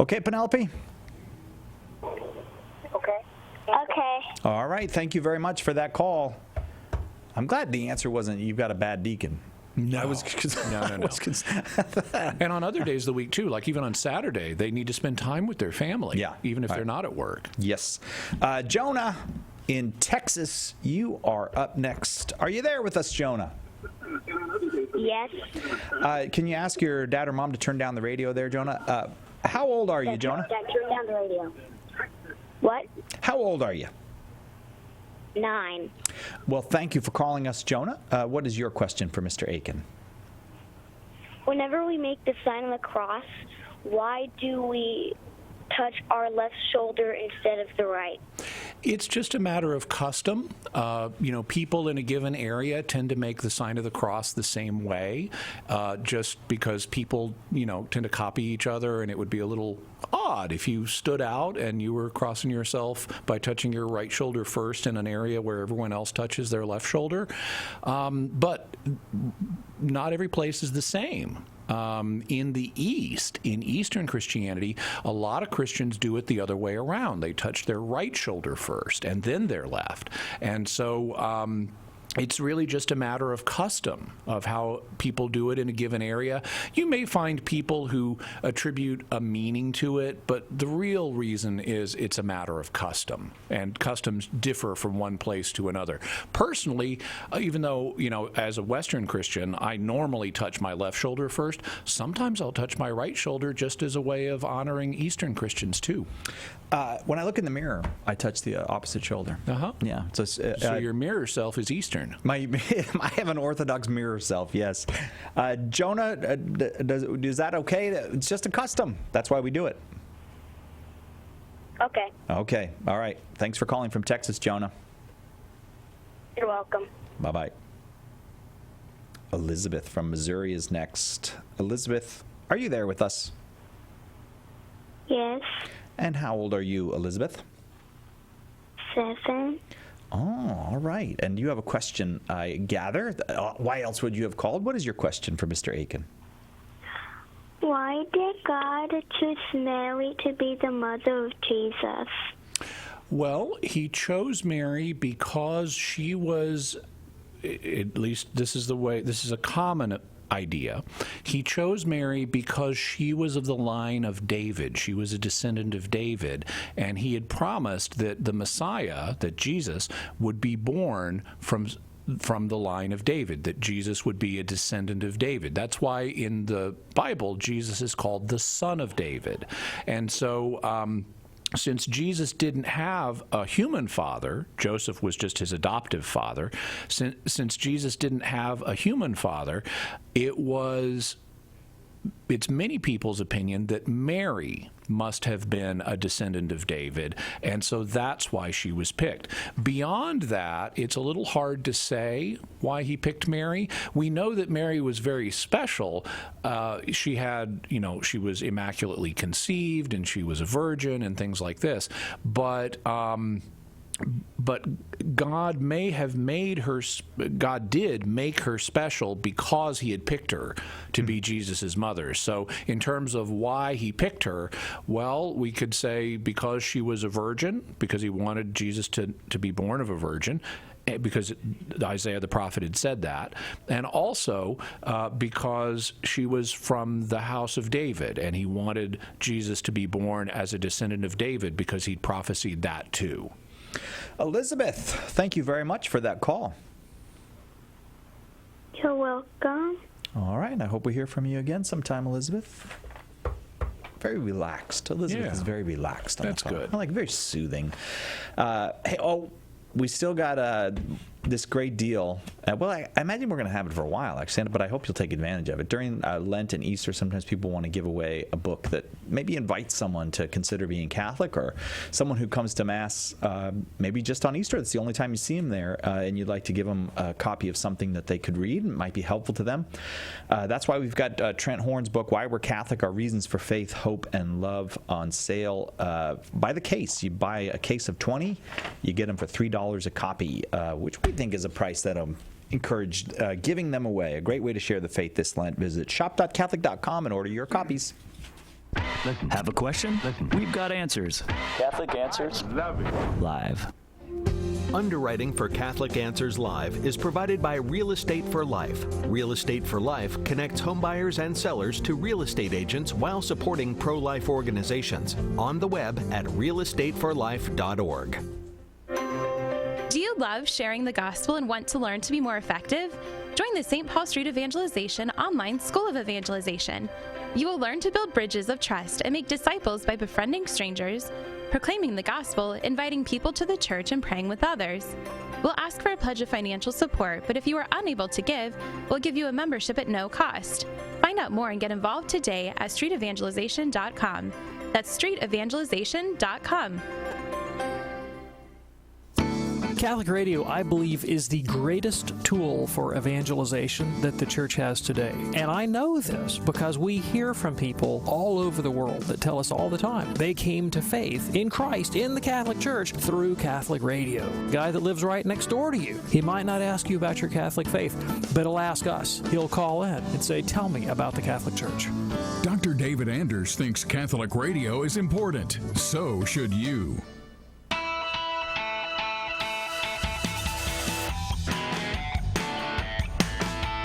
Okay, Penelope? Okay. All right. Thank you very much for that call. I'm glad the answer wasn't you've got a bad deacon. No. I was No. And on other days of the week, too, like even on Saturday, they need to spend time with their family, even if they're not at work. Yes. Jonah in Texas, you are up next. Are you there with us, Jonah? Yes. Can you ask your dad or mom to turn down the radio there, Jonah? How old are you, Jonah? Dad, turn down the radio. What? How old are you? 9. Well, thank you for calling us, Jonah. What is your question for Mr. Aiken? Whenever we make the sign of the cross, why do we touch our left shoulder instead of the right? It's just a matter of custom. People in a given area tend to make the sign of the cross the same way, just because people, tend to copy each other, and it would be a little odd if you stood out and you were crossing yourself by touching your right shoulder first in an area where everyone else touches their left shoulder. But not every place is the same. In the East, in Eastern Christianity, a lot of Christians do it the other way around. They touch their right shoulder first and then their left. And so It's really just a matter of custom of how people do it in a given area. You may find people who attribute a meaning to it, but the real reason is it's a matter of custom, and customs differ from one place to another. Personally, even though, as a Western Christian, I normally touch my left shoulder first, sometimes I'll touch my right shoulder just as a way of honoring Eastern Christians too. When I look in the mirror, I touch the opposite shoulder. Yeah. So your mirror self is Eastern. I have an Orthodox mirror self, yes. Jonah, is that okay? It's just a custom. That's why we do it. Okay. Okay. All right. Thanks for calling from Texas, Jonah. You're welcome. Bye-bye. Elizabeth from Missouri is next. Elizabeth, are you there with us? Yes. And how old are you, Elizabeth? 7. Oh, all right. And you have a question, I gather. Why else would you have called? What is your question for Mr. Aiken? Why did God choose Mary to be the mother of Jesus? Well, he chose Mary because she was, at least this is a common idea. He chose Mary because she was of the line of David. She was a descendant of David, and he had promised that the Messiah, that Jesus, would be born from the line of David, that Jesus would be a descendant of David. That's why in the Bible, Jesus is called the Son of David. And so, since Jesus didn't have a human father, Joseph was just his adoptive father, since Jesus didn't have a human father, it's many people's opinion that Mary must have been a descendant of David, and so that's why she was picked. Beyond that, it's a little hard to say why he picked Mary. We know that Mary was very special. She was immaculately conceived, and she was a virgin, and things like this. But God did make her special because he had picked her to be Jesus' mother. So in terms of why he picked her, well, we could say because she was a virgin, because he wanted Jesus to be born of a virgin, because Isaiah the prophet had said that, and also because she was from the house of David, and he wanted Jesus to be born as a descendant of David because he'd prophesied that too. Elizabeth, thank you very much for that call. You're welcome. All right. I hope we hear from you again sometime, Elizabeth. Very relaxed. Elizabeth is very relaxed. That's good. Very soothing. We still got this great deal. I imagine we're going to have it for a while, actually, but I hope you'll take advantage of it. During Lent and Easter, sometimes people want to give away a book that maybe invites someone to consider being Catholic, or someone who comes to Mass maybe just on Easter. It's the only time you see them there, and you'd like to give them a copy of something that they could read and might be helpful to them. That's why we've got Trent Horn's book, Why We're Catholic, Our Reasons for Faith, Hope, and Love, on sale by the case. You buy a case of 20, you get them for $3 a copy, which we think is a price that encourage giving them away. A great way to share the faith this Lent. Visit shop.catholic.com and order your copies. Have a question? We've got answers. Catholic Answers Live. Underwriting for Catholic Answers Live is provided by Real Estate for Life. Real Estate for Life connects homebuyers and sellers to real estate agents while supporting pro-life organizations. On the web at realestateforlife.org. Do you love sharing the gospel and want to learn to be more effective? Join the St. Paul Street Evangelization online School of Evangelization. You will learn to build bridges of trust and make disciples by befriending strangers, proclaiming the gospel, inviting people to the church, and praying with others. We'll ask for a pledge of financial support, but if you are unable to give, we'll give you a membership at no cost. Find out more and get involved today at streetevangelization.com. That's streetevangelization.com. Catholic radio, I believe, is the greatest tool for evangelization that the church has today. And I know this because we hear from people all over the world that tell us all the time they came to faith in Christ, in the Catholic Church, through Catholic radio. Guy that lives right next door to you, he might not ask you about your Catholic faith, but he'll ask us. He'll call in and say, tell me about the Catholic Church. Dr. David Anders thinks Catholic radio is important. So should you.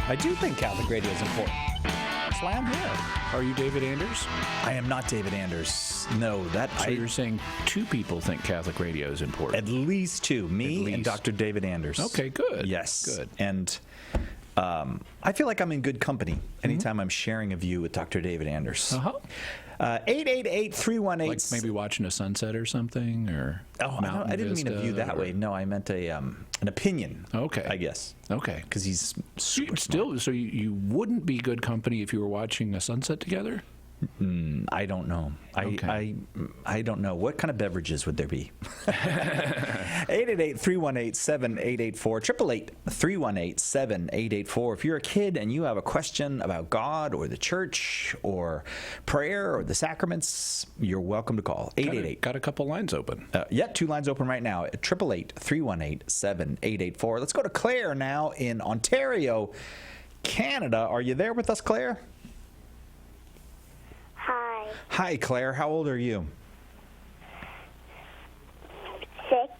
I do think Catholic radio is important. That's why I'm here. Are you David Anders? I am not David Anders. No, So you're saying two people think Catholic radio is important? At least two. Me and Dr. David Anders. Okay, good. Yes. Good. And I feel like I'm in good company anytime I'm sharing a view with Dr. David Anders. 888-318. Like maybe watching a sunset or something, or I didn't mean a view that way. No, I meant an opinion. Okay, I guess. Okay, because he's super still. So you wouldn't be good company if you were watching a sunset together? I don't know. I don't know. What kind of beverages would there be? 888-318-7884. 888-318-7884. If you're a kid and you have a question about God or the church or prayer or the sacraments, you're welcome to call. 888. Got a couple lines open. Yeah, 2 lines open right now at 888-318-7884. Let's go to Claire now in Ontario, Canada. Are you there with us, Claire? Hi. Hi, Claire. How old are you? 6.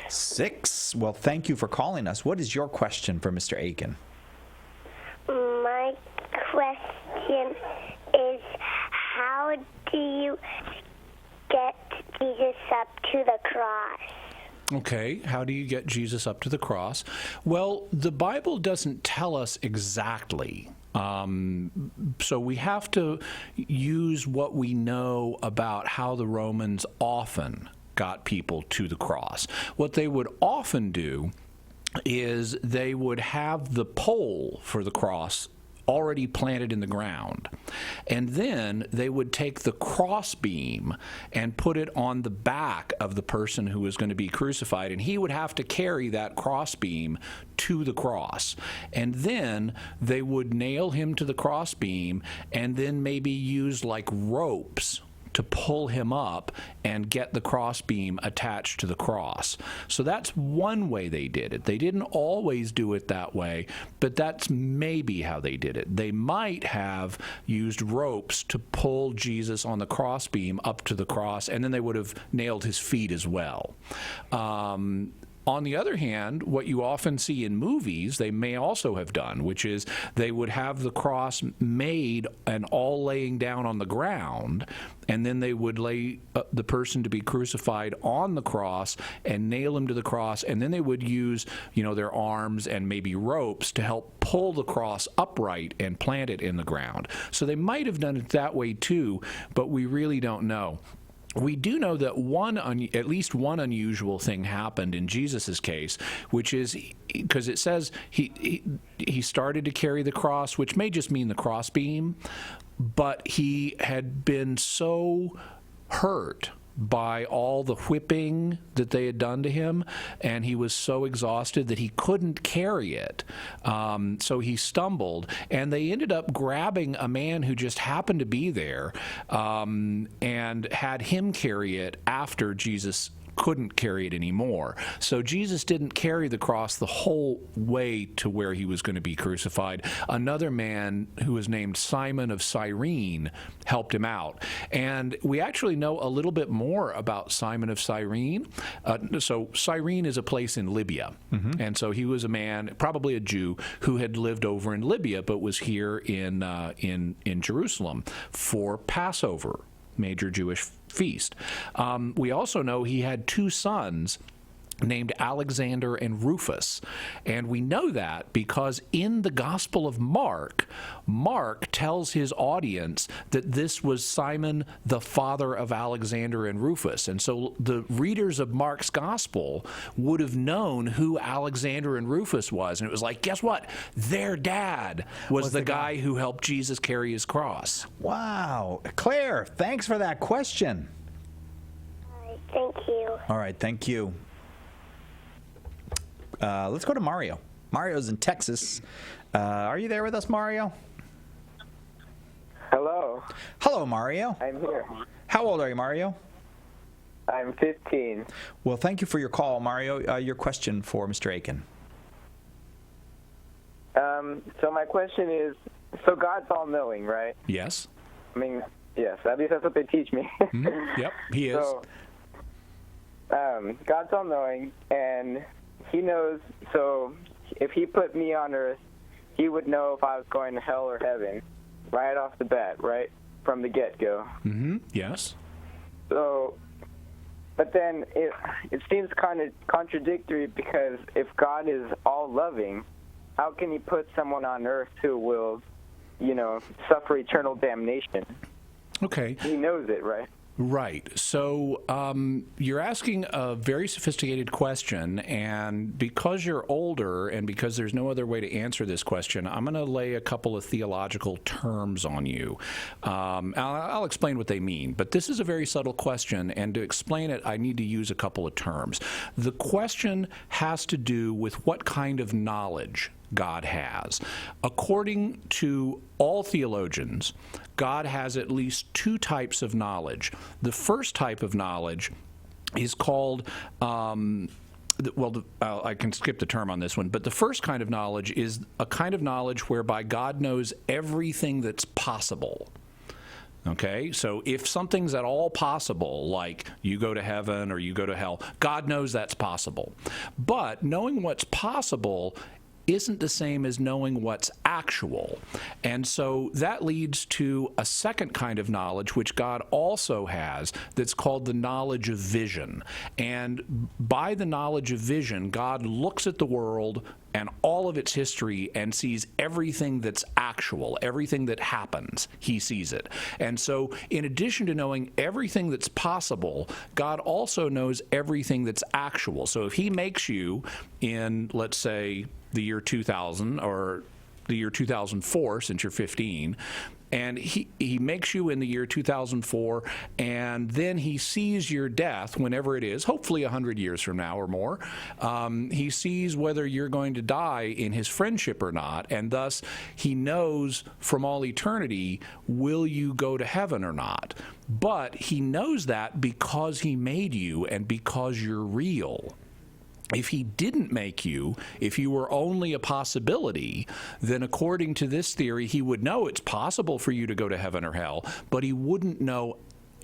6? Well, thank you for calling us. What is your question for Mr. Aiken? My question is, how do you get Jesus up to the cross? Okay, how do you get Jesus up to the cross? Well, the Bible doesn't tell us exactly. So we have to use what we know about how the Romans often got people to the cross. What they would often do is they would have the pole for the cross already planted in the ground. And then they would take the crossbeam and put it on the back of the person who was going to be crucified, and he would have to carry that crossbeam to the cross. And then they would nail him to the crossbeam and then maybe use like ropes to pull him up and get the crossbeam attached to the cross. So that's one way they did it. They didn't always do it that way, but that's maybe how they did it. They might have used ropes to pull Jesus on the crossbeam up to the cross, and then they would have nailed his feet as well. On the other hand, what you often see in movies, they may also have done, which is they would have the cross made and all laying down on the ground, and then they would lay the person to be crucified on the cross and nail him to the cross, and then they would use, their arms and maybe ropes to help pull the cross upright and plant it in the ground. So they might have done it that way too, but we really don't know. We do know that at least one unusual thing happened in Jesus' case, which is because it says he started to carry the cross, which may just mean the crossbeam, but he had been so hurt by all the whipping that they had done to him, and he was so exhausted that he couldn't carry it. So he stumbled, and they ended up grabbing a man who just happened to be there and had him carry it after Jesus couldn't carry it anymore. So Jesus didn't carry the cross the whole way to where he was going to be crucified. Another man who was named Simon of Cyrene helped him out. And we actually know a little bit more about Simon of Cyrene. So Cyrene is a place in Libya. And so he was a man, probably a Jew, who had lived over in Libya but was here in Jerusalem for Passover, major Jewish feast. We also know he had 2 sons named Alexander and Rufus. And we know that because in the Gospel of Mark, Mark tells his audience that this was Simon, the father of Alexander and Rufus. And so the readers of Mark's Gospel would have known who Alexander and Rufus was. And it was like, guess what? Their dad was the guy who helped Jesus carry his cross. Wow. Claire, thanks for that question. Thank you. All right, thank you. Let's go to Mario. Mario's in Texas. Are you there with us, Mario? Hello. Hello, Mario. I'm here. How old are you, Mario? I'm 15. Well, thank you for your call, Mario. Your question for Mr. Aiken. So my question is, so God's all-knowing, right? Yes. I mean, yes, at least that's what they teach me. Yep, he is. So, God's all-knowing, and he knows, so if he put me on earth he would know if I was going to hell or heaven right off the bat, right? From the get-go. Mm-hmm. Yes. So, but then it seems kind of contradictory, because if God is all-loving, how can he put someone on earth who will, suffer eternal damnation? Okay. He knows it, right? Right. So you're asking a very sophisticated question, and because you're older and because there's no other way to answer this question, I'm going to lay a couple of theological terms on you. I'll explain what they mean, but this is a very subtle question, and to explain it, I need to use a couple of terms. The question has to do with what kind of knowledge God has. According to all theologians, God has at least two types of knowledge. The first type of knowledge is called, I can skip the term on this one, but the first kind of knowledge is a kind of knowledge whereby God knows everything that's possible. Okay, so if something's at all possible, like you go to heaven or you go to hell, God knows that's possible. But knowing what's possible isn't the same as knowing what's actual. And so that leads to a second kind of knowledge, which God also has, that's called the knowledge of vision. And by the knowledge of vision, God looks at the world and all of its history and sees everything that's actual, everything that happens, he sees it. And so in addition to knowing everything that's possible, God also knows everything that's actual. So if he makes you in, let's say, the year 2000 or the year 2004, since you're 15, and he makes you in the year 2004, and then he sees your death whenever it is, hopefully 100 years from now or more. He sees whether you're going to die in his friendship or not, and thus he knows from all eternity, will you go to heaven or not? But he knows that because he made you and because you're real. If he didn't make you, if you were only a possibility, then according to this theory, he would know it's possible for you to go to heaven or hell, but he wouldn't know,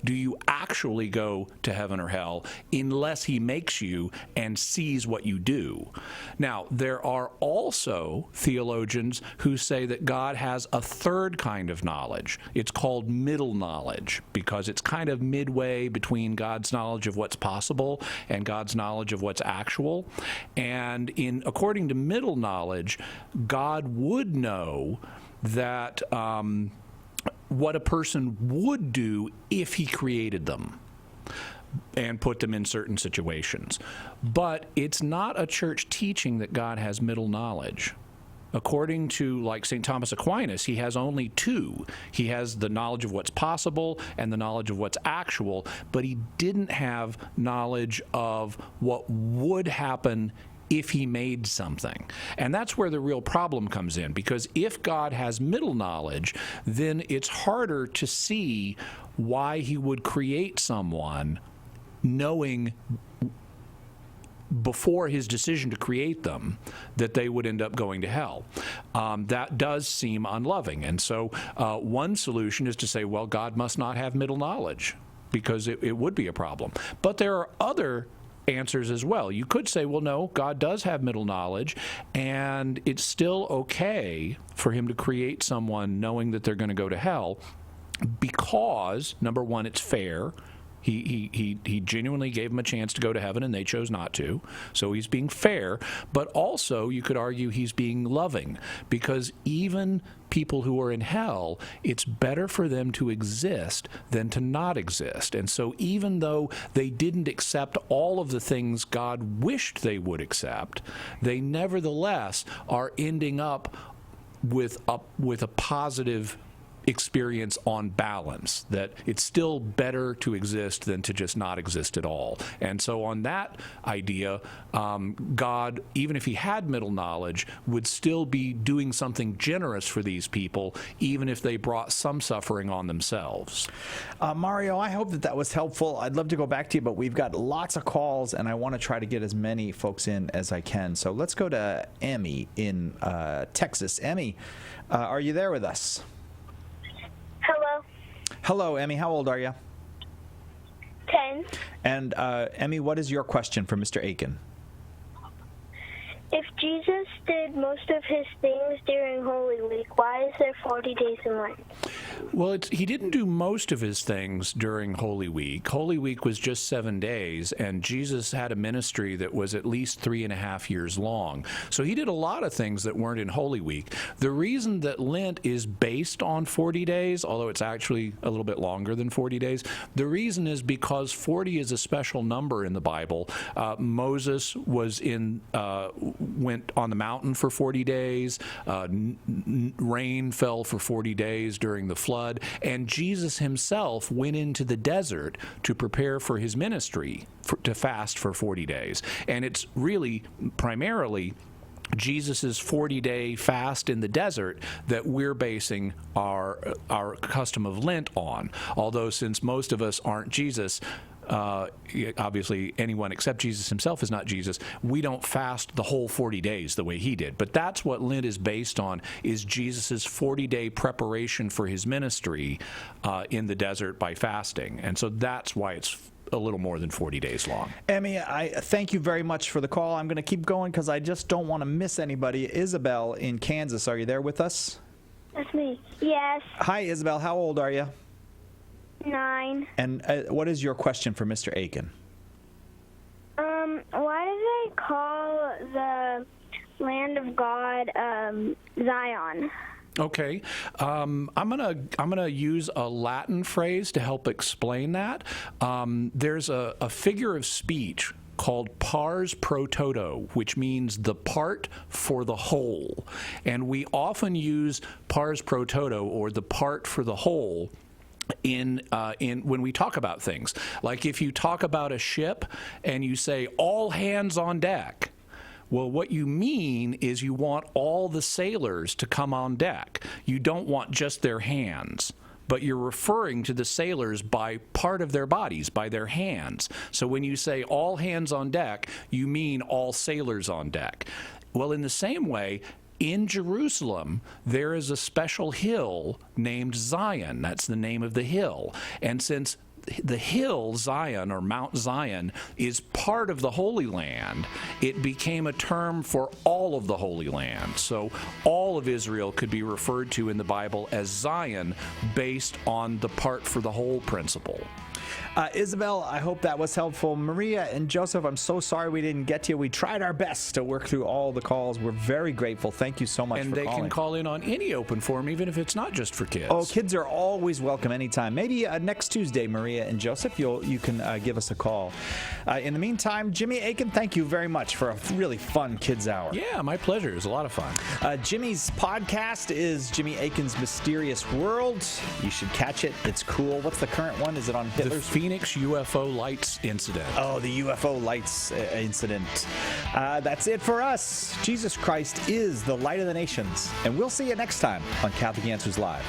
do you actually go to heaven or hell, unless he makes you and sees what you do. Now, there are also theologians who say that God has a third kind of knowledge. It's called middle knowledge, because it's kind of midway between God's knowledge of what's possible and God's knowledge of what's actual. And according to middle knowledge, God would know that what a person would do if he created them and put them in certain situations. But it's not a church teaching that God has middle knowledge. According to, like, St. Thomas Aquinas, he has only two. He has the knowledge of what's possible and the knowledge of what's actual, but he didn't have knowledge of what would happen if he made something. And that's where the real problem comes in, because if God has middle knowledge, then it's harder to see why he would create someone knowing before his decision to create them that they would end up going to hell. That does seem unloving. And so one solution is to say, well, God must not have middle knowledge, because it would be a problem. But there are other answers as well. You could say, well, no, God does have middle knowledge, and it's still okay for him to create someone knowing that they're going to go to hell, because, number one, it's fair. He genuinely gave them a chance to go to heaven, and they chose not to. So he's being fair. But also, you could argue he's being loving, because even people who are in hell, it's better for them to exist than to not exist. And so even though they didn't accept all of the things God wished they would accept, they nevertheless are ending up with a positive experience on balance, that it's still better to exist than to just not exist at all. And so on that idea, God, even if he had middle knowledge, would still be doing something generous for these people, even if they brought some suffering on themselves. Mario, I hope that was helpful. I'd love to go back to you, but we've got lots of calls, and I want to try to get as many folks in as I can. So let's go to Emmy in Texas. Emmy, are you there with us? Hello. Hello, Emmy. How old are you? 10. And Emmy, what is your question for Mr. Aiken? If Jesus did most of his things during Holy Week, why is there 40 days in Lent? Well, he didn't do most of his things during Holy Week. Holy Week was just 7 days, and Jesus had a ministry that was at least 3.5 years long. So he did a lot of things that weren't in Holy Week. The reason that Lent is based on 40 days, although it's actually a little bit longer than 40 days, the reason is because 40 is a special number in the Bible. Moses was went on the mountain for 40 days. Rain fell for 40 days during the flood. And Jesus himself went into the desert to prepare for his ministry, to fast for 40 days. And it's really primarily Jesus' 40-day fast in the desert that we're basing our custom of Lent on. Although since most of us aren't Jesus, obviously anyone except Jesus himself is not Jesus, we don't fast the whole 40 days the way he did. But that's what Lent is based on, is Jesus' 40-day preparation for his ministry in the desert by fasting. And so that's why it's a little more than 40 days long. Emmy, I thank you very much for the call. I'm going to keep going because I just don't want to miss anybody. Isabel in Kansas, are you there with us? That's me. Yes. Hi, Isabel. How old are you? 9. And what is your question for Mr. Aiken? Why do they call the land of God Zion? Okay, I'm gonna use a Latin phrase to help explain that. There's a figure of speech called pars pro toto, which means the part for the whole, and we often use pars pro toto, or the part for the whole, in when we talk about things. Like if you talk about a ship and you say all hands on deck, well, what you mean is you want all the sailors to come on deck. You don't want just their hands, but you're referring to the sailors by part of their bodies, by their hands. So when you say all hands on deck, you mean all sailors on deck. Well, in the same way, in Jerusalem, there is a special hill named Zion. That's the name of the hill. And since the hill, Zion, or Mount Zion, is part of the Holy Land, it became a term for all of the Holy Land. So all of Israel could be referred to in the Bible as Zion based on the part for the whole principle. Isabel, I hope that was helpful. Maria and Joseph, I'm so sorry we didn't get to you. We tried our best to work through all the calls. We're very grateful. Thank you so much for calling. And they can call in on any open forum, even if it's not just for kids. Oh, kids are always welcome anytime. Maybe next Tuesday, Maria and Joseph, you can give us a call. In the meantime, Jimmy Aiken, thank you very much for a really fun Kids Hour. Yeah, my pleasure. It was a lot of fun. Jimmy's podcast is Jimmy Aiken's Mysterious World. You should catch it. It's cool. What's the current one? Is it on Hitler's? The Phoenix UFO Lights Incident. Oh, the UFO Lights Incident. That's it for us. Jesus Christ is the light of the nations. And we'll see you next time on Catholic Answers Live.